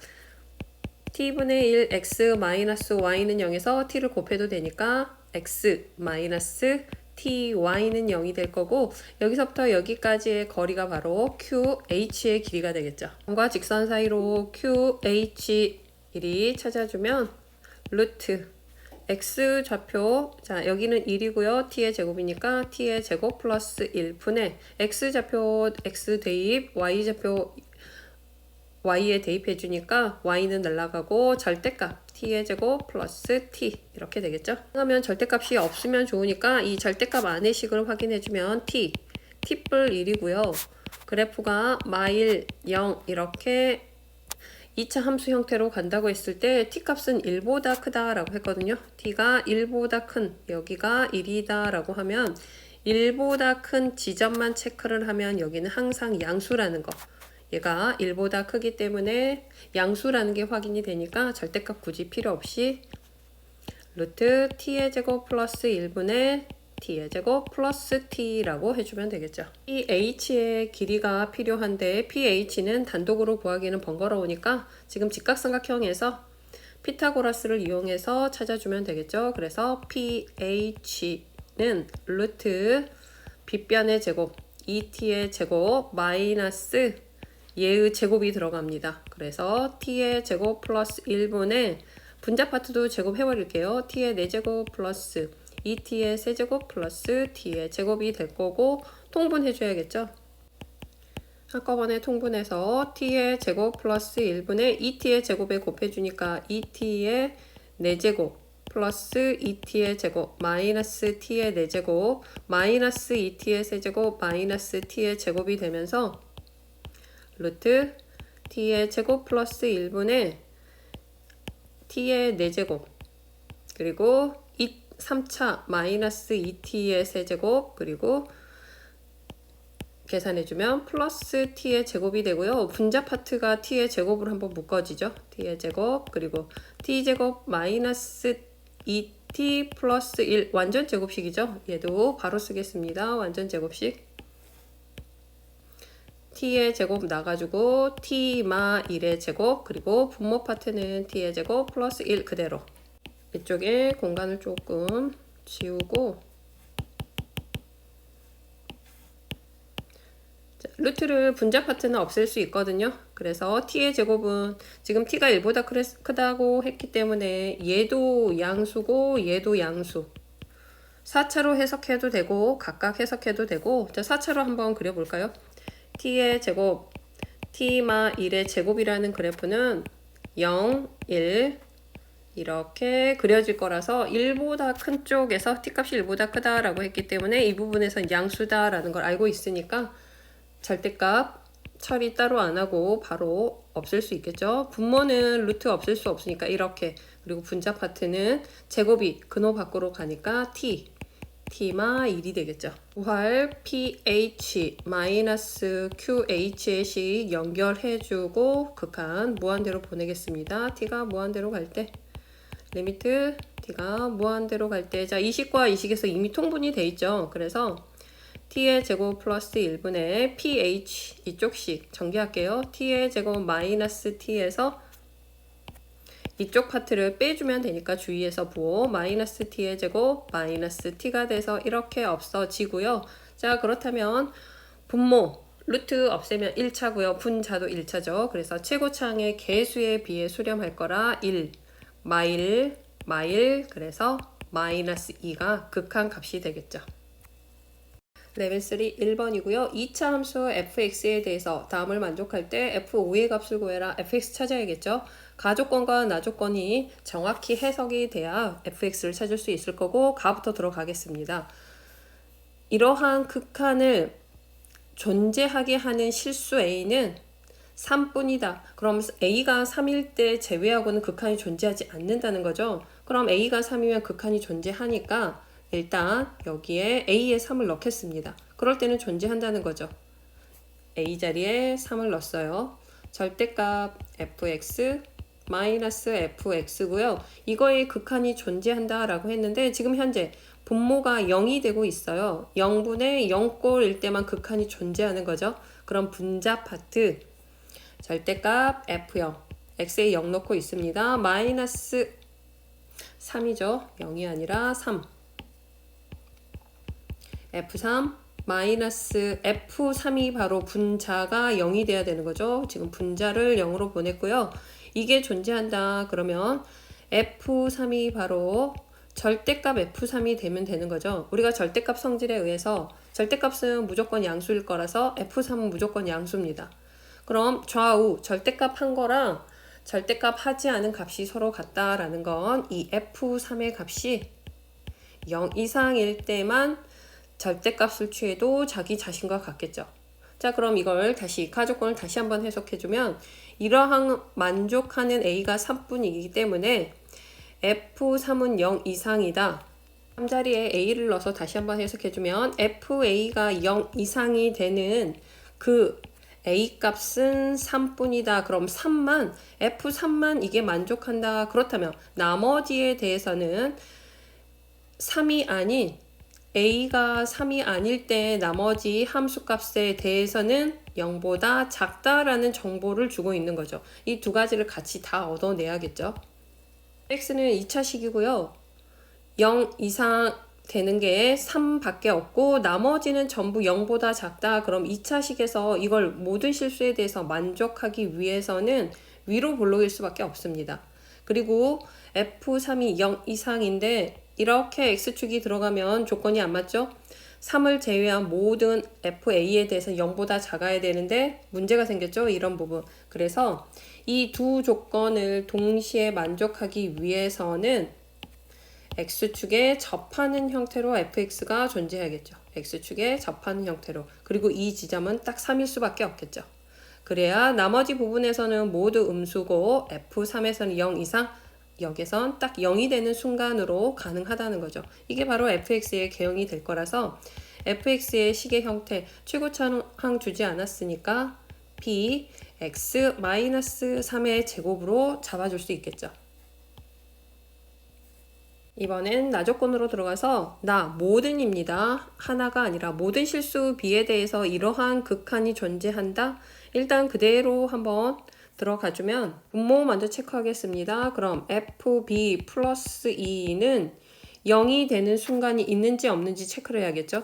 t분의 1 x 마이너스 y는 0에서 t를 곱해도 되니까 x 마이너스 ty는 0이 될 거고 여기서부터 여기까지의 거리가 바로 QH의 길이가 되겠죠. 점과 직선 사이로 QH 길이 찾아주면 루트 x 좌표, 자 여기는 1이고요. t의 제곱이니까 t의 제곱 플러스 1분의 x 좌표 x 대입, y 좌표 y에 대입해 주니까 y는 날아가고 절대값 t의 제곱 플러스 t 이렇게 되겠죠. 그러면 절대값이 없으면 좋으니까 이 절대값 안의 식을 확인해 주면 t뿔 1이고요. 그래프가 마일 0 이렇게 2차 함수 형태로 간다고 했을 때 t값은 1보다 크다라고 했거든요. t가 1보다 큰 여기가 1이다 라고 하면 1보다 큰 지점만 체크를 하면 여기는 항상 양수라는 거 얘가 1보다 크기 때문에 양수라는 게 확인이 되니까 절대값 굳이 필요 없이 루트 t의 제곱 플러스 1분의 t의 제곱 플러스 t라고 해주면 되겠죠. PH의 길이가 필요한데 PH는 단독으로 구하기는 번거로우니까 지금 직각삼각형에서 피타고라스를 이용해서 찾아주면 되겠죠. 그래서 PH는 루트 빗변의 제곱 2t의 제곱 마이너스 얘의 제곱이 들어갑니다. 그래서 t의 제곱 플러스 1분의 분자 파트도 제곱해버릴게요. t의 4제곱 플러스 2t의 세제곱 플러스 t의 제곱이 될 거고 통분해줘야겠죠. 한꺼번에 통분해서 t의 제곱 플러스 1분의 2t의 제곱에 곱해주니까 2t의 4제곱 플러스 2t의 제곱 마이너스 t의 4제곱 마이너스 2t의 세제곱 마이너스 t의 제곱이 되면서 루트 t의 제곱 플러스 1분의 t의 4제곱 그리고 3차 마이너스 2t의 세제곱 그리고 계산해주면 플러스 t의 제곱이 되고요. 분자 파트가 t의 제곱으로 한번 묶어지죠. t의 제곱 그리고 t제곱 마이너스 2t 플러스 1 완전 제곱식이죠. 얘도 바로 쓰겠습니다. 완전 제곱식 t의 제곱 나가지고 t마 1의 제곱 그리고 분모 파트는 t의 제곱 플러스 1 그대로 이쪽에 공간을 조금 지우고 자, 루트를 분자 파트는 없앨 수 있거든요. 그래서 t의 제곱은 지금 t가 1보다 크다고 했기 때문에 얘도 양수고 얘도 양수 4차로 해석해도 되고 각각 해석해도 되고 자 4차로 한번 그려볼까요? t의 제곱 t마 1의 제곱이라는 그래프는 0, 1 이렇게 그려질 거라서 1보다 큰 쪽에서 t값이 1보다 크다라고 했기 때문에 이 부분에선 양수다라는 걸 알고 있으니까 절대값 처리 따로 안 하고 바로 없앨 수 있겠죠. 분모는 루트 없앨 수 없으니까 이렇게 그리고 분자 파트는 제곱이 근호 밖으로 가니까 t마 1이 되겠죠. 부활 ph 마이너스 qh의 식 연결해주고 극한 무한대로 보내겠습니다. t가 무한대로 갈 때 리미트 t가 무한대로 갈 때, 자, 이 식과 이 식에서 이미 통분이 돼 있죠. 그래서 t의 제곱 플러스 1분의 ph 이쪽 식 전개할게요. t의 제곱 마이너스 t에서 이쪽 파트를 빼주면 되니까 주의해서 부호 마이너스 t의 제곱 마이너스 t가 돼서 이렇게 없어지고요. 자, 그렇다면 분모 루트 없애면 1차고요. 분자도 1차죠. 그래서 최고차항의 개수에 비해 수렴할 거라 1, 마일, 그래서 마이너스 2가 극한값이 되겠죠. 레벨 3 1번이고요. 2차 함수 fx에 대해서 다음을 만족할 때 f5의 값을 구해라. fx 찾아야겠죠. 가조건과 나조건이 정확히 해석이 돼야 fx를 찾을 수 있을 거고 가부터 들어가겠습니다. 이러한 극한을 존재하게 하는 실수 a는 3뿐이다. 그럼 a가 3일 때 제외하고는 극한이 존재하지 않는다는 거죠. 그럼 a가 3이면 극한이 존재하니까 일단 여기에 a에 3을 넣겠습니다. 그럴 때는 존재한다는 거죠. a 자리에 3을 넣었어요. 절대값 fx 마이너스 fx고요. 이거의 극한이 존재한다 라고 했는데 지금 현재 분모가 0이 되고 있어요. 0분의 0꼴일 때만 극한이 존재하는 거죠. 그럼 분자 파트 절대값 f0 x에 0 넣고 있습니다. 마이너스 3이죠. 0이 아니라 3 F3 마이너스 F3이 바로 분자가 0이 돼야 되는 거죠. 지금 분자를 0으로 보냈고요. 이게 존재한다. 그러면 F3이 바로 절대값 F3이 되면 되는 거죠. 우리가 절대값 성질에 의해서 절대값은 무조건 양수일 거라서 F3은 무조건 양수입니다. 그럼 좌우 절대값 한 거랑 절대값 하지 않은 값이 서로 같다라는 건 이 F3의 값이 0 이상일 때만 절대값을 취해도 자기 자신과 같겠죠. 자, 그럼 이걸 다시 가조건을 다시 한번 해석해주면 이러한 만족하는 a가 3뿐이기 때문에 f3은 0 이상이다. 3자리에 a를 넣어서 다시 한번 해석해주면 fa가 0 이상이 되는 그 a 값은 3뿐이다. 그럼 3만 f3만 이게 만족한다. 그렇다면 나머지에 대해서는 3이 아닌 a가 3이 아닐 때 나머지 함수값에 대해서는 0보다 작다라는 정보를 주고 있는 거죠. 이 두 가지를 같이 다 얻어내야겠죠. x는 2차식이고요. 0 이상 되는 게 3밖에 없고 나머지는 전부 0보다 작다. 그럼 2차식에서 이걸 모든 실수에 대해서 만족하기 위해서는 위로 볼록일 수밖에 없습니다. 그리고 f3이 0 이상인데 이렇게 x축이 들어가면 조건이 안 맞죠? 3을 제외한 모든 fa에 대해서 0보다 작아야 되는데 문제가 생겼죠? 이런 부분. 그래서 이 두 조건을 동시에 만족하기 위해서는 x축에 접하는 형태로 fx가 존재하겠죠. x축에 접하는 형태로. 그리고 이 지점은 딱 3일 수밖에 없겠죠. 그래야 나머지 부분에서는 모두 음수고 f3에서는 0 이상, 여기선 딱 0이 되는 순간으로 가능하다는 거죠. 이게 바로 fx의 개형이 될 거라서 fx의 식의 형태 최고차항 주지 않았으니까 p x-3의 제곱으로 잡아줄 수 있겠죠. 이번엔 나조건으로 들어가서 모든입니다. 하나가 아니라 모든 실수 b에 대해서 이러한 극한이 존재한다. 일단 그대로 한번 들어가주면 분모 먼저 체크하겠습니다. 그럼 fb 플러스 2는 0이 되는 순간이 있는지 없는지 체크를 해야겠죠.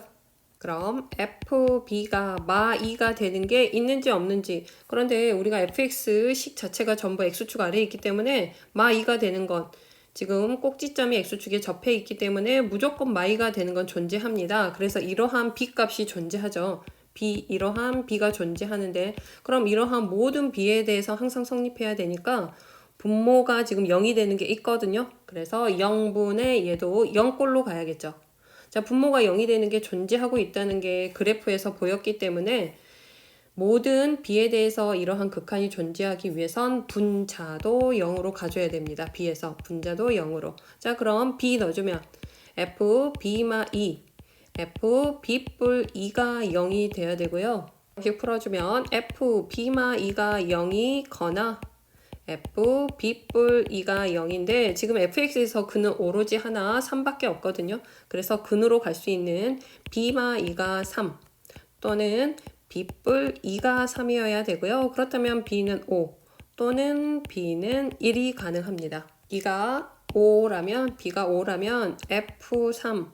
그럼 fb가 마2가 되는 게 있는지 없는지. 그런데 우리가 fx 식 자체가 전부 x축 아래에 있기 때문에 마2가 되는 건 지금 꼭지점이 x축에 접해 있기 때문에 무조건 마2가 되는 건 존재합니다. 그래서 이러한 b 값이 존재하죠. 이러한 b가 존재하는데 그럼 이러한 모든 b에 대해서 항상 성립해야 되니까 분모가 지금 0이 되는 게 있거든요. 그래서 0분의 얘도 0꼴로 가야겠죠. 자, 분모가 0이 되는 게 존재하고 있다는 게 그래프에서 보였기 때문에 모든 b에 대해서 이러한 극한이 존재하기 위해선 분자도 0으로 가져야 됩니다. b에서 분자도 0으로. 자, 그럼 b 넣어주면 f b마 2 f b 뿔 2가 0이 돼야 되고요. 공식 풀어주면 f b마 2가 0이거나 f b뿔 2가 0인데 지금 fx에서 근은 오로지 하나 3밖에 없거든요. 그래서 근으로 갈 수 있는 b마 2가 3 또는 b뿔 2가 3이어야 되고요. 그렇다면 b는 5 또는 b는 1이 가능합니다. 2가 5라면 b가 5라면 f3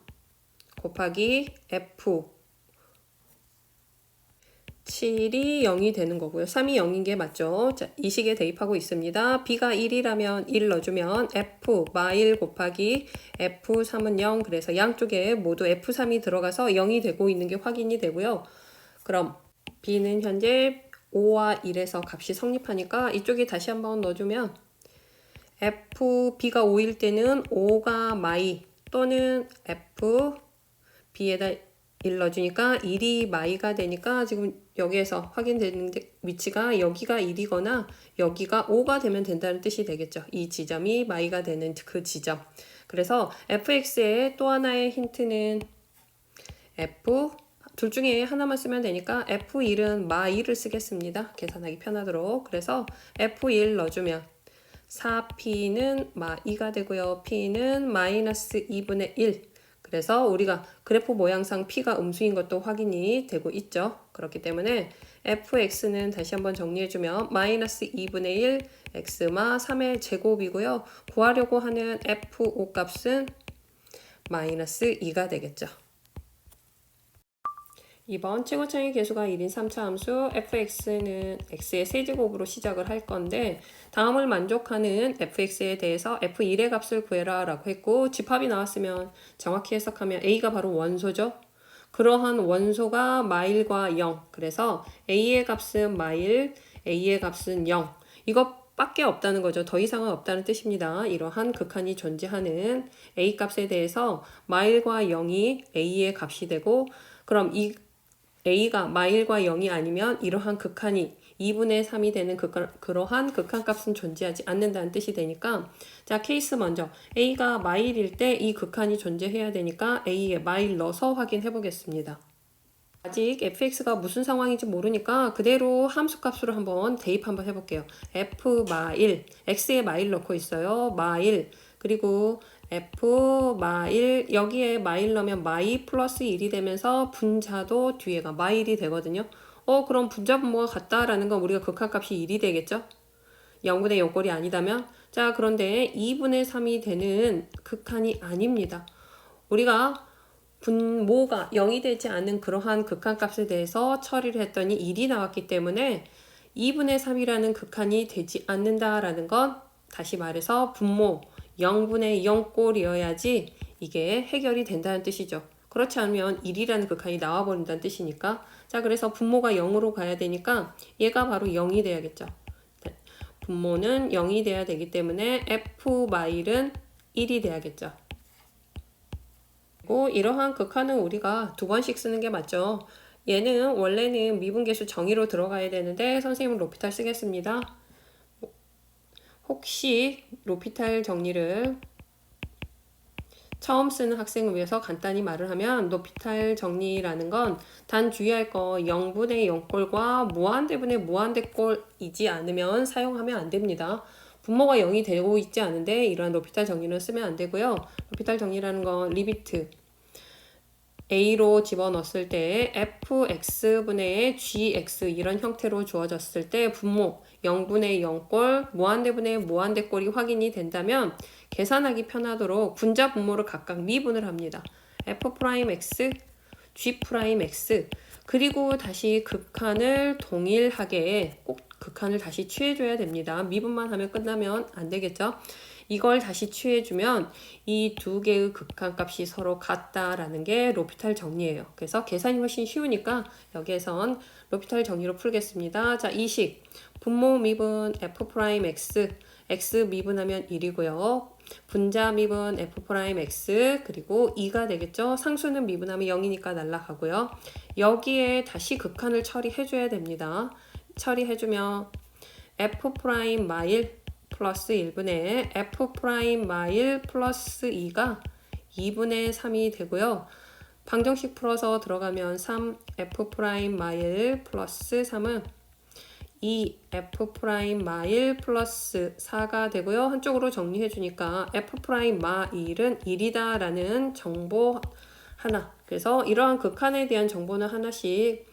곱하기 f 7이 0이 되는 거고요. 3이 0인 게 맞죠? 자, 이 식에 대입하고 있습니다. b가 1이라면 1 넣어주면 f 마1 곱하기 f3은 0. 그래서 양쪽에 모두 f3이 들어가서 0이 되고 있는 게 확인이 되고요. 그럼 b는 현재 5와 1에서 값이 성립하니까 이쪽에 다시 한번 넣어주면 b가 5일 때는 5가 마이 또는 b에다 1 넣어주니까 1이 마이가 되니까 지금 여기에서 확인되는 위치가 여기가 1이거나 여기가 5가 되면 된다는 뜻이 되겠죠. 이 지점이 마이가 되는 그 지점. 그래서 fx의 또 하나의 힌트는 둘 중에 하나만 쓰면 되니까 f1은 마1을 쓰겠습니다. 계산하기 편하도록. 그래서 f1 넣어주면 4p는 마2가 되고요. p는 마이너스 2분의 1. 그래서 우리가 그래프 모양상 p가 음수인 것도 확인이 되고 있죠. 그렇기 때문에 fx는 다시 한번 정리해주면 마이너스 2분의 1 x마 3의 제곱이고요. 구하려고 하는 f5 값은 마이너스 2가 되겠죠. 이번 최고차의 계수가 1인 3차 함수 fx는 x의 세제곱으로 시작을 할 건데 다음을 만족하는 fx에 대해서 f1의 값을 구해라 라고 했고 집합이 나왔으면 정확히 해석하면 a가 바로 원소죠. 그러한 원소가 마일과 0 그래서 a의 값은 마일, a의 값은 0 이것밖에 없다는 거죠. 더 이상은 없다는 뜻입니다. 이러한 극한이 존재하는 a 값에 대해서 마일과 0이 a의 값이 되고 그럼 이 a가 마일과 0이 아니면 이러한 극한이 2분의 3이 되는 그러한 극한값은 존재하지 않는다는 뜻이 되니까 자 케이스 먼저 a가 마일일 때 이 극한이 존재해야 되니까 a에 마일 넣어서 확인해 보겠습니다. 아직 fx가 무슨 상황인지 모르니까 그대로 함수값으로 한번 대입 한번 해볼게요. f 마일 x에 마일 넣고 있어요. 마일 그리고 f 마일 여기에 마일 넣으면 마이 플러스 1이 되면서 분자도 뒤에가 마일이 되거든요. 그럼 분자 분모가 같다라는 건 우리가 극한값이 1이 되겠죠? 0분의 0꼴이 아니다면 자 그런데 2분의 3이 되는 극한이 아닙니다. 우리가 분모가 0이 되지 않는 그러한 극한값에 대해서 처리를 했더니 1이 나왔기 때문에 2분의 3이라는 극한이 되지 않는다라는 건 다시 말해서 분모 0분의 0꼴이어야지 이게 해결이 된다는 뜻이죠. 그렇지 않으면 1이라는 극한이 나와버린다는 뜻이니까 자 그래서 분모가 0으로 가야 되니까 얘가 바로 0이 돼야겠죠. 분모는 0이 돼야 되기 때문에 f 마일은 1이 돼야겠죠. 그리고 이러한 극한은 우리가 두 번씩 쓰는 게 맞죠. 얘는 원래는 미분계수 정의로 들어가야 되는데 선생님은 로피탈 쓰겠습니다. 혹시 로피탈 정리를 처음 쓰는 학생을 위해서 간단히 말을 하면 로피탈 정리라는 건 단 주의할 거 0분의 0꼴과 무한대분의 무한대꼴이지 않으면 사용하면 안 됩니다. 분모가 0이 되고 있지 않은데 이러한 로피탈 정리는 쓰면 안 되고요. 로피탈 정리라는 건 리미트 a로 집어넣었을 때 fx분의 gx 이런 형태로 주어졌을 때 분모 0분의 0꼴 무한대분의 무한대꼴이 확인이 된다면 계산하기 편하도록 분자 분모를 각각 미분을 합니다. f'x, g'x 그리고 다시 극한을 동일하게 꼭 극한을 다시 취해줘야 됩니다. 미분만 하면 끝나면 안 되겠죠? 이걸 다시 취해주면 이 두 개의 극한값이 서로 같다라는 게 로피탈 정리예요. 그래서 계산이 훨씬 쉬우니까 여기에선 로피탈 정리로 풀겠습니다. 자, 이 식 분모 미분 f'x x 미분하면 1이고요. 분자 미분 f'x 그리고 2가 되겠죠. 상수는 미분하면 0이니까 날라가고요. 여기에 다시 극한을 처리해줘야 됩니다. 처리해주면 f' 마일 플러스 1분의 f' 마일 플러스 2가 2분의 3이 되고요. 방정식 풀어서 들어가면 3 f' 마일 플러스 3은 2f 프라임 마1 플러스 4가 되고요. 한쪽으로 정리해 주니까 f 프라임 마1은 1이다 라는 정보 하나. 그래서 이러한 극한에 대한 정보는 하나씩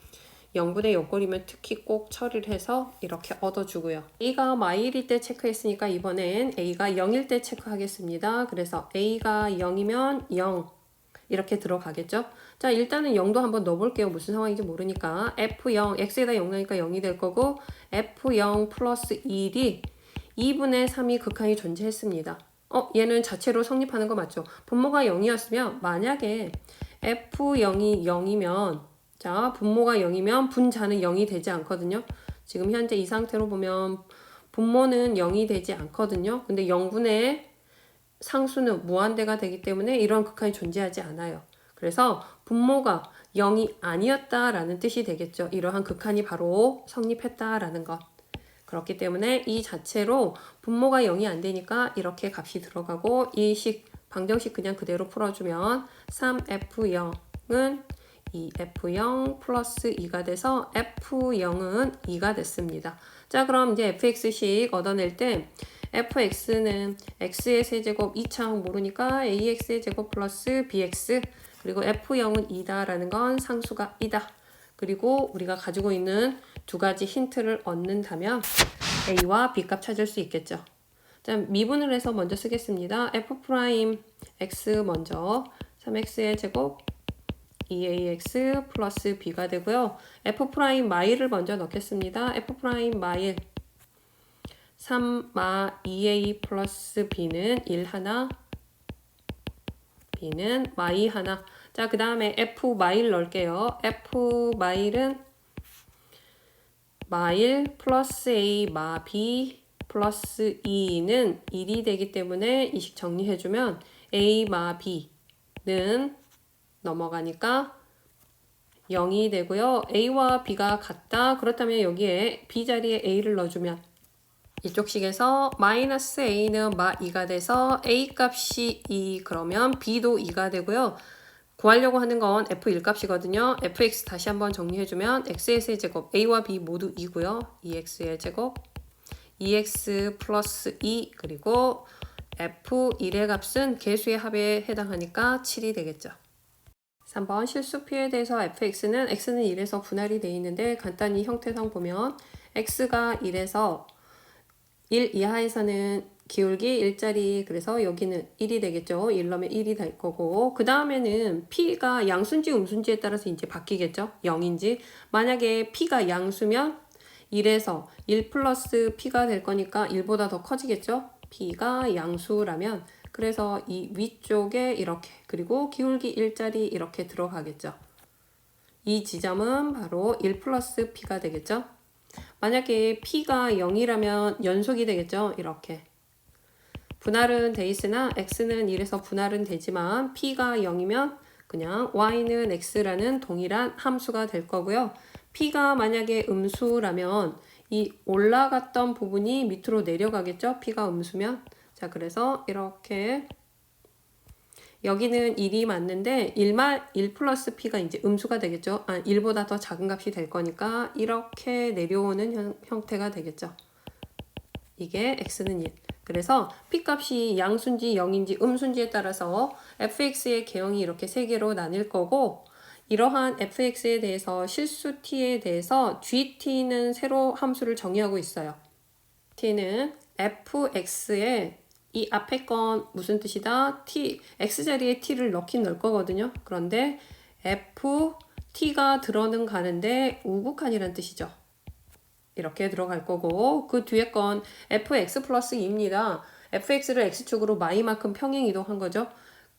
0분의 옆골이면 특히 꼭 처리를 해서 이렇게 얻어주고요. A가 마1일 때 체크했으니까 이번엔 A가 0일 때 체크하겠습니다. 그래서 A가 0이면 0 이렇게 들어가겠죠. 자, 일단은 0도 한번 넣어볼게요. 무슨 상황인지 모르니까. F0, X에다 0 나니까 0이 될 거고 F0 플러스 1이 2분의 3이 극한이 존재했습니다. 얘는 자체로 성립하는 거 맞죠? 분모가 0이었으면 만약에 F0이 0이면 자, 분모가 0이면 분자는 0이 되지 않거든요. 지금 현재 이 상태로 보면 분모는 0이 되지 않거든요. 근데 0분의 상수는 무한대가 되기 때문에 이런 극한이 존재하지 않아요. 그래서 분모가 0이 아니었다라는 뜻이 되겠죠. 이러한 극한이 바로 성립했다라는 것. 그렇기 때문에 이 자체로 분모가 0이 안 되니까 이렇게 값이 들어가고 이 방정식 그냥 그대로 풀어주면 3f0은 2f0 플러스 2가 돼서 f0은 2가 됐습니다. 자, 그럼 이제 fx식 얻어낼 때 fx는 x의 세제곱 2차항 모르니까 ax의 제곱 플러스 bx 그리고 f0은 2다라는 건 상수가 2다. 그리고 우리가 가지고 있는 두 가지 힌트를 얻는다면 a와 b 값 찾을 수 있겠죠. 자, 미분을 해서 먼저 쓰겠습니다. f'x 먼저 3x의 제곱 2ax 플러스 b가 되고요. f'마일을 먼저 넣겠습니다. f'마일 3마 2a 플러스 b는 1 하나 b는 마이 하나. 자, 그 다음에 f마일 넣을게요. f마일은 마일 플러스 a 마 b 플러스 2는 1이 되기 때문에 이식 정리해주면 a 마 b는 넘어가니까 0이 되고요. a와 b가 같다. 그렇다면 여기에 b 자리에 a를 넣어주면 이쪽 식에서 마이너스 a는 마 2가 돼서 a 값이 2 그러면 b도 2가 되고요. 구하려고 하는 건 f1 값이거든요. fx 다시 한번 정리해주면 x의 세제곱 a와 b 모두 2고요. 2x의 제곱 2x 플러스 2 그리고 f1의 값은 개수의 합에 해당하니까 7이 되겠죠. 3번 실수표에 대해서 fx는 x는 1에서 분할이 되어 있는데 간단히 형태상 보면 x가 1에서 1 이하에서는 기울기 1짜리 그래서 여기는 1이 되겠죠. 1 넣으면 1이 될 거고 그 다음에는 p가 양수인지 음수인지에 따라서 이제 바뀌겠죠. 0인지 만약에 p가 양수면 1에서 1 플러스 p가 될 거니까 1보다 더 커지겠죠. p가 양수라면 그래서 이 위쪽에 이렇게 그리고 기울기 1짜리 이렇게 들어가겠죠. 이 지점은 바로 1 플러스 p가 되겠죠. 만약에 p가 0이라면 연속이 되겠죠. 이렇게 분할은 돼 있으나 x는 1에서 분할은 되지만 p가 0이면 그냥 y는 x라는 동일한 함수가 될 거고요. p가 만약에 음수라면 이 올라갔던 부분이 밑으로 내려가겠죠. p가 음수면 자, 그래서 이렇게 여기는 1이 맞는데 1 플러스 p가 이제 음수가 되겠죠. 1보다 더 작은 값이 될 거니까 이렇게 내려오는 형태가 되겠죠. 이게 x는 1. 그래서 p 값이 양수인지 0인지 음수인지에 따라서 fx의 개형이 이렇게 세 개로 나뉠 거고 이러한 fx에 대해서 실수 t에 대해서 gt는 새로 함수를 정의하고 있어요. t는 fx에 이 앞에 건 무슨 뜻이다? t, x자리에 t를 넣긴 넣을 거거든요. 그런데 f, t가 들어는 가는데 우극한이란 뜻이죠. 이렇게 들어갈 거고 그 뒤에 건 fx 플러스 2입니다. fx를 x축으로 마이만큼 평행 이동한 거죠.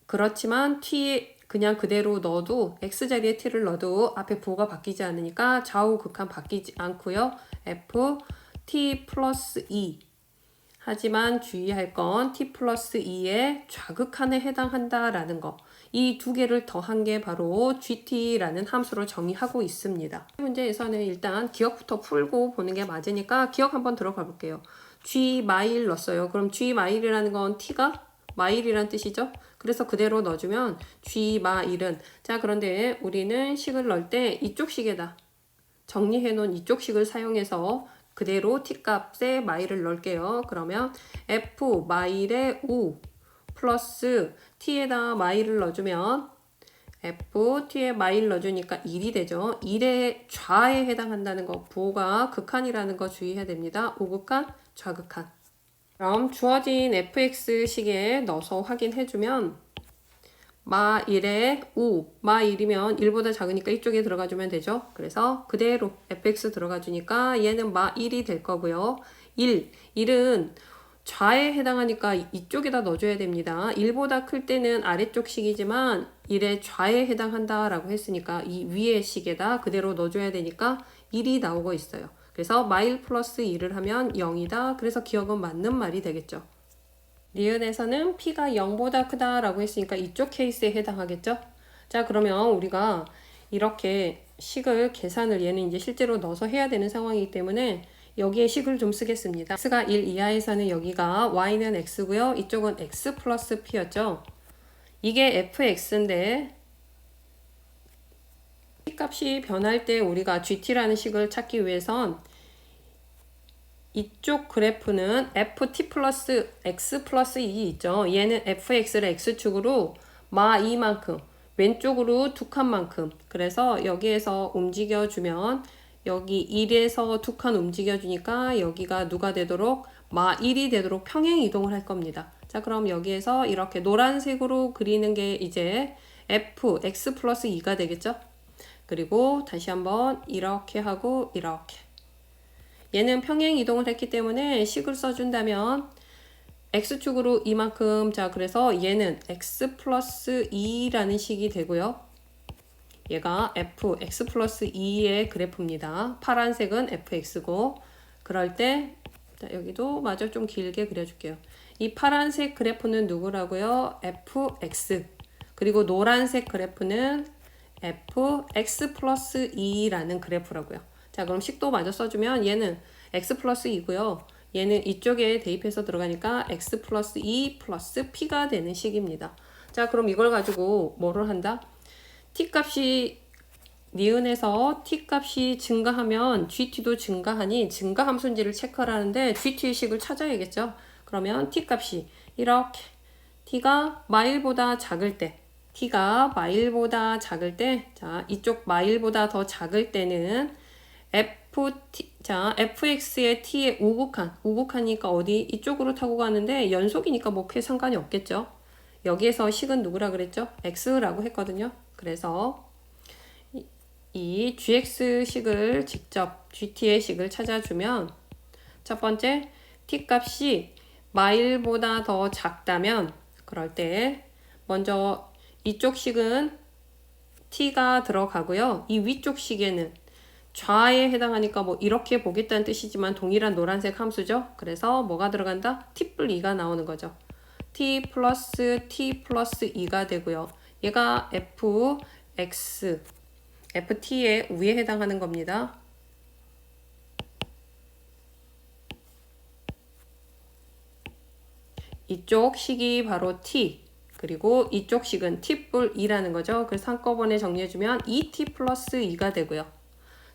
그렇지만 t 그냥 그대로 넣어도 x자리에 t를 넣어도 앞에 부호가 바뀌지 않으니까 좌우 극한 바뀌지 않고요. f, t 플러스 2 하지만 주의할 건 t 플러스 2의 좌극한에 해당한다라는 거. 이 두 개를 더한 게 바로 gt라는 함수로 정의하고 있습니다. 문제에서는 일단 기억부터 풀고 보는 게 맞으니까 기억 한번 들어가 볼게요. g 마일 넣었어요. 그럼 g 마일이라는 건 t가 마일이란 뜻이죠. 그래서 그대로 넣어주면 g 마일은 자 그런데 우리는 식을 넣을 때 이쪽 식에다 정리해 놓은 이쪽 식을 사용해서 그대로 t 값에 마일을 넣을게요. 그러면 f 마일의 u 플러스 t에다 마일을 넣어주면 f t에 마일 넣어주니까 1이 되죠. 1의 좌에 해당한다는 거, 부호가 극한이라는 거 주의해야 됩니다. 우극한, 좌극한. 그럼 주어진 fx식에 넣어서 확인해주면 마 1에 u, 마 1이면 1보다 작으니까 이쪽에 들어가주면 되죠. 그래서 그대로 fx 들어가주니까 얘는 마 1이 될 거고요. 1은 좌에 해당하니까 이쪽에다 넣어줘야 됩니다. 1보다 클 때는 아래쪽 식이지만 1의 좌에 해당한다라고 했으니까 이 위의 식에다 그대로 넣어줘야 되니까 1이 나오고 있어요. 그래서 마일 플러스 1을 하면 0이다. 그래서 기억은 맞는 말이 되겠죠. 니은에서는 p가 0보다 크다라고 했으니까 이쪽 케이스에 해당하겠죠. 자, 그러면 우리가 이렇게 식을 계산을 얘는 이제 실제로 넣어서 해야 되는 상황이기 때문에 여기에 식을 좀 쓰겠습니다. x가 1 이하에서는 여기가 y는 x고요. 이쪽은 x 플러스 p였죠. 이게 fx인데 p 값이 변할 때 우리가 gt라는 식을 찾기 위해선 이쪽 그래프는 ft 플러스 x 플러스 2 있죠. 얘는 fx를 x축으로 마 2만큼 왼쪽으로 두 칸만큼, 그래서 여기에서 움직여주면 여기 1에서 두 칸 움직여주니까 여기가 누가 되도록 마 1이 되도록 평행 이동을 할 겁니다. 자, 그럼 여기에서 이렇게 노란색으로 그리는 게 이제 f x 플러스 2가 되겠죠. 그리고 다시 한번 이렇게 하고 이렇게, 얘는 평행 이동을 했기 때문에 식을 써준다면 x축으로 이만큼, 자 그래서 얘는 x 플러스 2라는 식이 되고요. 얘가 fx 플러스 2의 그래프입니다. 파란색은 fx고, 그럴 때 자, 여기도 마저 좀 길게 그려줄게요. 이 파란색 그래프는 누구라고요? fx. 그리고 노란색 그래프는 fx 플러스 2라는 그래프라고요. 자, 그럼 식도 마저 써주면 얘는 x 플러스 2고요. 얘는 이쪽에 대입해서 들어가니까 x 플러스 2 플러스 p가 되는 식입니다. 자, 그럼 이걸 가지고 뭐를 한다? t 값이 니은에서 t 값이 증가하면 gt도 증가하니 증가 함수인지를 체크를 하는데 gt의 식을 찾아야겠죠. 그러면 t 값이 이렇게 t가 마일보다 작을 때, t가 마일보다 작을 때, 자 이쪽 마일보다 더 작을 때는 fx의 t의 우극하니까 어디 이쪽으로 타고 가는데 연속이니까 뭐 크게 상관이 없겠죠. 여기에서 식은 누구라 그랬죠? x라고 했거든요. 그래서 이 gx식을 직접 gt의 식을 찾아주면 첫 번째 t 값이 마일보다 더 작다면 그럴 때 먼저 이쪽 식은 t가 들어가고요. 이 위쪽 식에는 좌에 해당하니까 뭐 이렇게 보겠다는 뜻이지만 동일한 노란색 함수죠. 그래서 뭐가 들어간다? t+2가 나오는 거죠. t 플러스 2가 되고요. 얘가 fx, ft의 위에 해당하는 겁니다. 이쪽 식이 바로 t, 그리고 이쪽 식은 t+2라는 거죠. 그래서 한꺼번에 정리해주면 2t 플러스 2가 되고요.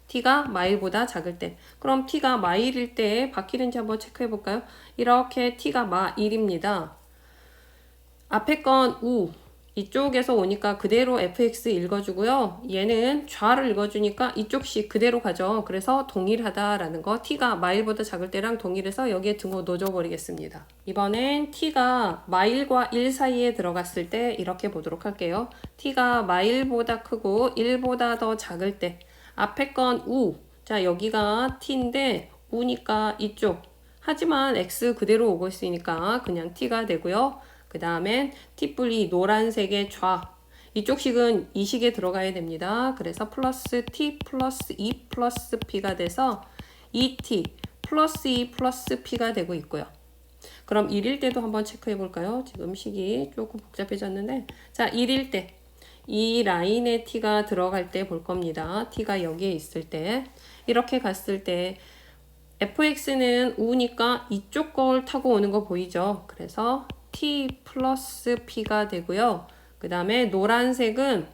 t가 마일보다 작을 때, 그럼 t가 마일일 때 바뀌는지 한번 체크해 볼까요? 이렇게 t가 마1입니다. 앞에 건 우, 이쪽에서 오니까 그대로 fx 읽어주고요. 얘는 좌를 읽어주니까 이쪽 식 그대로 가죠. 그래서 동일하다라는 거, t가 마일보다 작을 때랑 동일해서 여기에 등호 넣어버리겠습니다. 이번엔 t가 마일과 1 사이에 들어갔을 때 이렇게 보도록 할게요. t가 마일보다 크고 1보다 더 작을 때, 앞에 건 우, 자 여기가 t인데 우니까 이쪽, 하지만 x 그대로 오고 있으니까 그냥 t가 되고요. 그 다음엔 t+2 노란색의 좌, 이쪽 식은 이 식에 들어가야 됩니다. 그래서 플러스 t 플러스 2 플러스 p가 돼서 2t 플러스 2 플러스 p가 되고 있고요. 그럼 1일 때도 한번 체크해 볼까요? 지금 식이 조금 복잡해졌는데, 자 1일 때 이 라인에 t가 들어갈 때 볼 겁니다. t가 여기에 있을 때, 이렇게 갔을 때 fx는 우니까 이쪽 걸 타고 오는 거 보이죠? 그래서 t 플러스 p가 되고요. 그 다음에 노란색은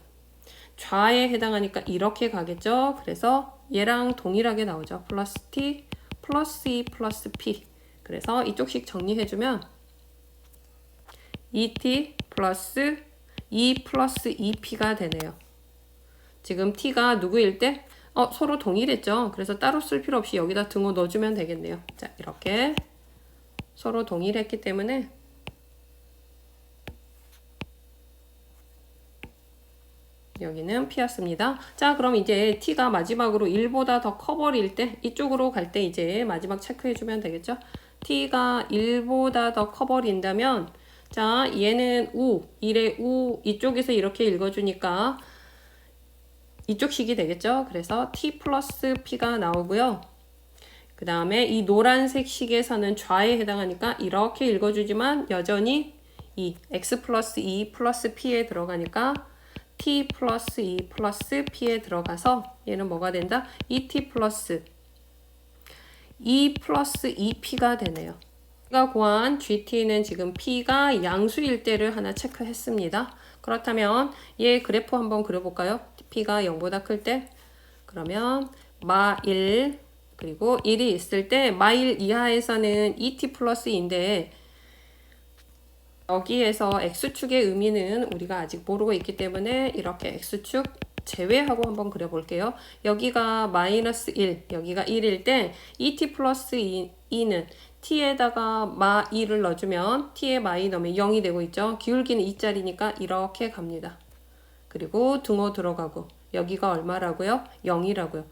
좌에 해당하니까 이렇게 가겠죠. 그래서 얘랑 동일하게 나오죠. 플러스 t 플러스 2 플러스 p. 그래서 이쪽씩 정리해주면 2t 플러스 2 플러스 2p가 되네요. 지금 t가 누구일 때? 서로 동일했죠. 그래서 따로 쓸 필요 없이 여기다 등호 넣어주면 되겠네요. 자, 이렇게 서로 동일했기 때문에 여기는 p였습니다. 자, 그럼 이제 t가 마지막으로 1보다 더 커버릴 때 이쪽으로 갈 때 이제 마지막 체크해주면 되겠죠. t가 1보다 더 커버린다면 자, 얘는 우, 1의 우 이쪽에서 이렇게 읽어주니까 이쪽 식이 되겠죠. 그래서 t 플러스 p가 나오고요. 그 다음에 이 노란색 식에서는 좌에 해당하니까 이렇게 읽어주지만 여전히 이 x 플러스 2 플러스 p에 들어가니까 t 플러스 2 플러스 p에 들어가서 얘는 뭐가 된다? 2t 플러스 2 플러스 2p가 되네요. 우리가 구한 GT는 지금 P가 양수일 때를 하나 체크했습니다. 그렇다면 얘 그래프 한번 그려볼까요? P가 0보다 클 때 그러면 마1 그리고 1이 있을 때 마1 이하에서는 2t 플러스 2인데 여기에서 X축의 의미는 우리가 아직 모르고 있기 때문에 이렇게 X축 제외하고 한번 그려볼게요. 여기가 마이너스 1, 여기가 1일 때 2t 플러스 2는 t에다가 마 2를 넣어주면 t에 마 2 넣으면 0이 되고 있죠. 기울기는 2짜리니까 이렇게 갑니다. 그리고 등호 들어가고 여기가 얼마라고요? 0이라고요.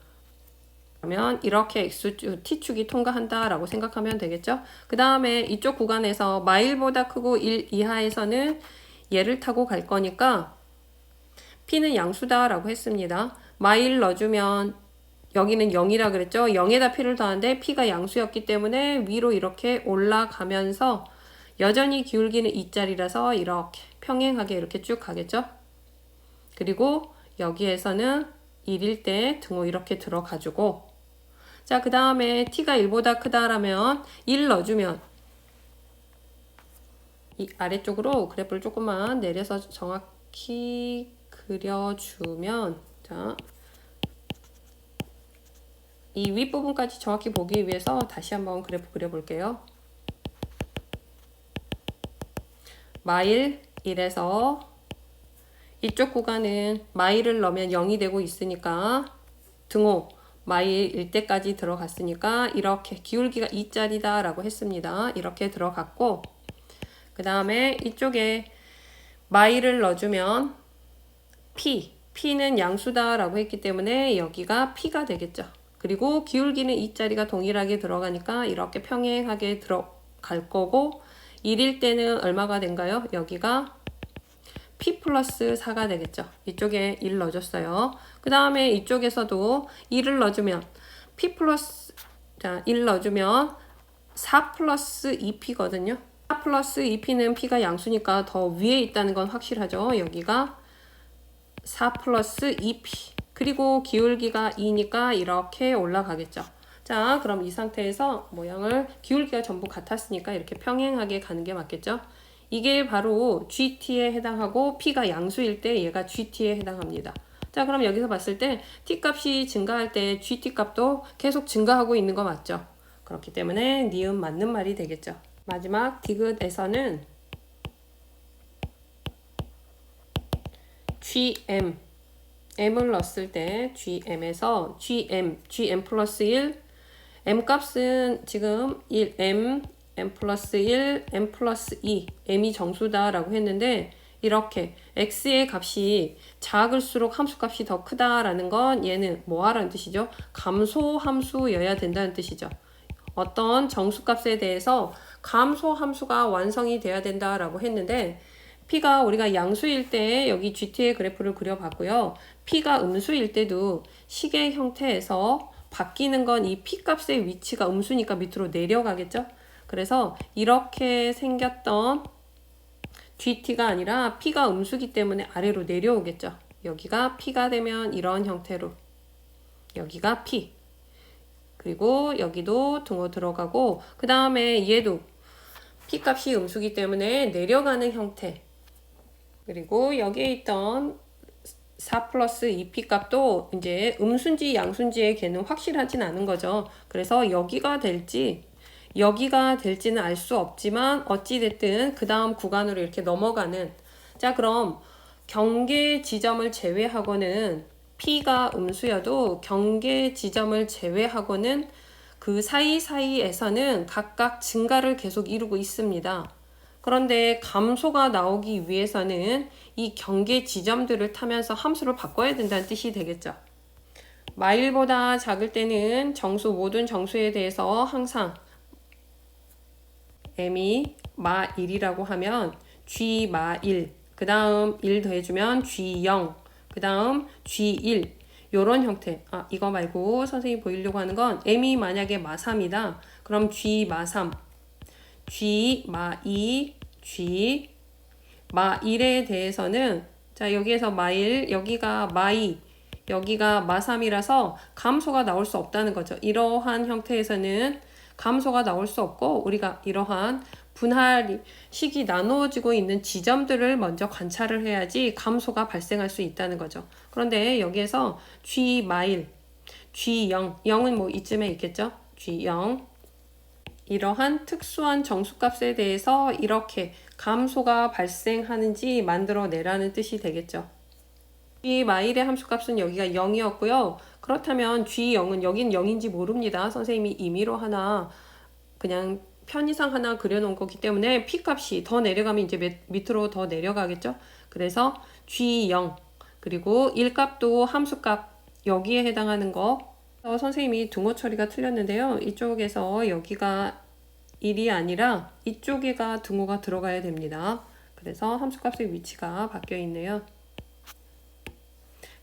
그러면 이렇게 X축, T축이 통과한다 라고 생각하면 되겠죠. 그 다음에 이쪽 구간에서 마 1보다 크고 1 이하에서는 얘를 타고 갈 거니까 P는 양수다 라고 했습니다. 마 1 넣어주면 여기는 0이라 그랬죠. 0에다 P를 더하는데 P가 양수였기 때문에 위로 이렇게 올라가면서 여전히 기울기는 2짜리라서 이렇게 평행하게 이렇게 쭉 가겠죠. 그리고 여기에서는 1일 때 등호 이렇게 들어가지고 자, 그 다음에 t가 1보다 크다라면 1 넣어주면 이 아래쪽으로 그래프를 조금만 내려서 정확히 그려주면 자, 이 윗부분까지 정확히 보기 위해서 다시 한번 그래프 그려볼게요. 마일 1에서 이쪽 구간은 마일을 넣으면 0이 되고 있으니까 등호 마일일 때까지 들어갔으니까 이렇게 기울기가 2짜리다 라고 했습니다. 이렇게 들어갔고 그 다음에 이쪽에 마일을 넣어주면 P는 양수다 라고 했기 때문에 여기가 P가 되겠죠. 그리고 기울기는 2짜리가 동일하게 들어가니까 이렇게 평행하게 들어갈 거고 1일 때는 얼마가 된가요? 여기가 P 플러스 4가 되겠죠. 이쪽에 1 넣어줬어요. 그 다음에 이쪽에서도 1을 넣어주면 P 플러스 자, 1 넣어주면 4 플러스 2P거든요. 4 플러스 2P는 P가 양수니까 더 위에 있다는 건 확실하죠. 여기가 4 플러스 2P 그리고 기울기가 2니까 이렇게 올라가겠죠. 자, 그럼 이 상태에서 모양을 기울기가 전부 같았으니까 이렇게 평행하게 가는 게 맞겠죠. 이게 바로 GT에 해당하고 P가 양수일 때 얘가 GT에 해당합니다. 자, 그럼 여기서 봤을 때 T 값이 증가할 때 GT 값도 계속 증가하고 있는 거 맞죠? 그렇기 때문에 니은 맞는 말이 되겠죠. 마지막 디귿에서는 GM M을 넣었을 때 GM에서 GM 플러스 1 M 값은 지금 1M M 플러스 1, M 플러스 2, M이 정수다 라고 했는데 이렇게 X의 값이 작을수록 함수 값이 더 크다라는 건 얘는 뭐 하라는 뜻이죠? 감소 함수여야 된다는 뜻이죠. 어떤 정수값에 대해서 감소 함수가 완성이 돼야 된다라고 했는데 P가 우리가 양수일 때 여기 GT의 그래프를 그려봤고요. P가 음수일 때도 식의 형태에서 바뀌는 건 이 P 값의 위치가 음수니까 밑으로 내려가겠죠? 그래서 이렇게 생겼던 GT가 아니라 P가 음수기 때문에 아래로 내려오겠죠. 여기가 P가 되면 이런 형태로 여기가 P 그리고 여기도 등호 들어가고 그 다음에 얘도 P 값이 음수기 때문에 내려가는 형태 그리고 여기에 있던 4 플러스 2p 값도 이제 음수인지 양수인지의 개는 확실하진 않은 거죠. 그래서 여기가 될지는 알 수 없지만 어찌됐든 그 다음 구간으로 이렇게 넘어가는. 자, 그럼 경계 지점을 제외하고는 p가 음수여도 경계 지점을 제외하고는 그 사이사이에서는 각각 증가를 계속 이루고 있습니다. 그런데 감소가 나오기 위해서는 이 경계 지점들을 타면서 함수를 바꿔야 된다는 뜻이 되겠죠. 마1보다 작을 때는 모든 정수에 대해서 항상 m이 마1이라고 하면 g 마1, 그 다음 1 더해주면 g0, 그 다음 g1 요런 형태. 이거 말고 선생님이 보이려고 하는 건 m이 만약에 마3이다. 그럼 g 마3, g 마2, g 마1에 대해서는 자, 여기에서 마1, 여기가 마2, 여기가 마3이라서 감소가 나올 수 없다는 거죠. 이러한 형태에서는 감소가 나올 수 없고 우리가 이러한 분할식이 나누어지고 있는 지점들을 먼저 관찰을 해야지 감소가 발생할 수 있다는 거죠. 그런데 여기에서 G 마일, G0, 0은 뭐 이쯤에 있겠죠? G0 이러한 특수한 정수값에 대해서 이렇게 감소가 발생하는지 만들어내라는 뜻이 되겠죠. G 마일의 함수값은 여기가 0이었고요. 그렇다면 G0은 여긴 0인지 모릅니다. 선생님이 임의로 하나 그냥 편의상 하나 그려놓은 거기 때문에 P값이 더 내려가면 이제 밑으로 더 내려가겠죠. 그래서 G0 그리고 1값도 함수값 여기에 해당하는 거 선생님이 등호 처리가 틀렸는데요. 이쪽에서 여기가 1이 아니라 이쪽에가 등호가 들어가야 됩니다. 그래서 함수값의 위치가 바뀌어 있네요.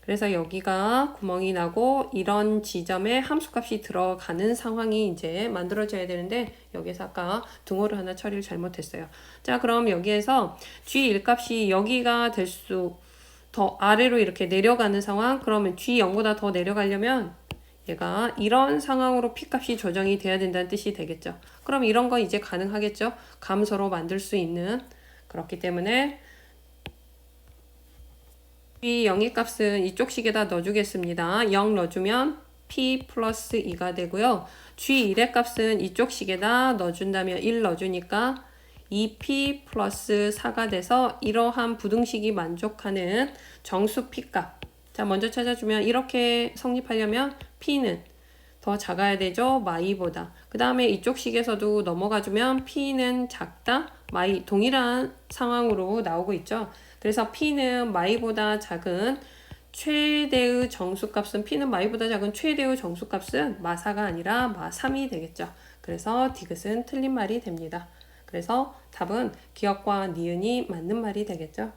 그래서 여기가 구멍이 나고 이런 지점에 함수값이 들어가는 상황이 이제 만들어져야 되는데 여기서 아까 등호를 하나 처리를 잘못했어요. 자, 그럼 여기에서 G1값이 여기가 될 수 더 아래로 이렇게 내려가는 상황. 그러면 G0보다 더 내려가려면 얘가 이런 상황으로 P값이 조정이 돼야 된다는 뜻이 되겠죠. 그럼 이런 거 이제 가능하겠죠. 감소로 만들 수 있는. 그렇기 때문에 P 영의값은 이쪽 식에다 넣어주겠습니다. 0 넣어주면 P 플러스 2가 되고요. G1의 값은 이쪽 식에다 넣어준다면 1 넣어주니까 2P 플러스 4가 돼서 이러한 부등식이 만족하는 정수 P값. 자, 먼저 찾아주면 이렇게 성립하려면 P는 더 작아야 되죠. 마이보다. 그 다음에 이쪽 식에서도 넘어가주면 P는 작다. 마이 동일한 상황으로 나오고 있죠. 그래서 P는 마이보다 작은 최대의 정수값은 P는 마이보다 작은 최대의 정수값은 마4가 아니라 마3이 되겠죠. 그래서 디귿은 틀린 말이 됩니다. 그래서 답은 기역과 니은이 맞는 말이 되겠죠.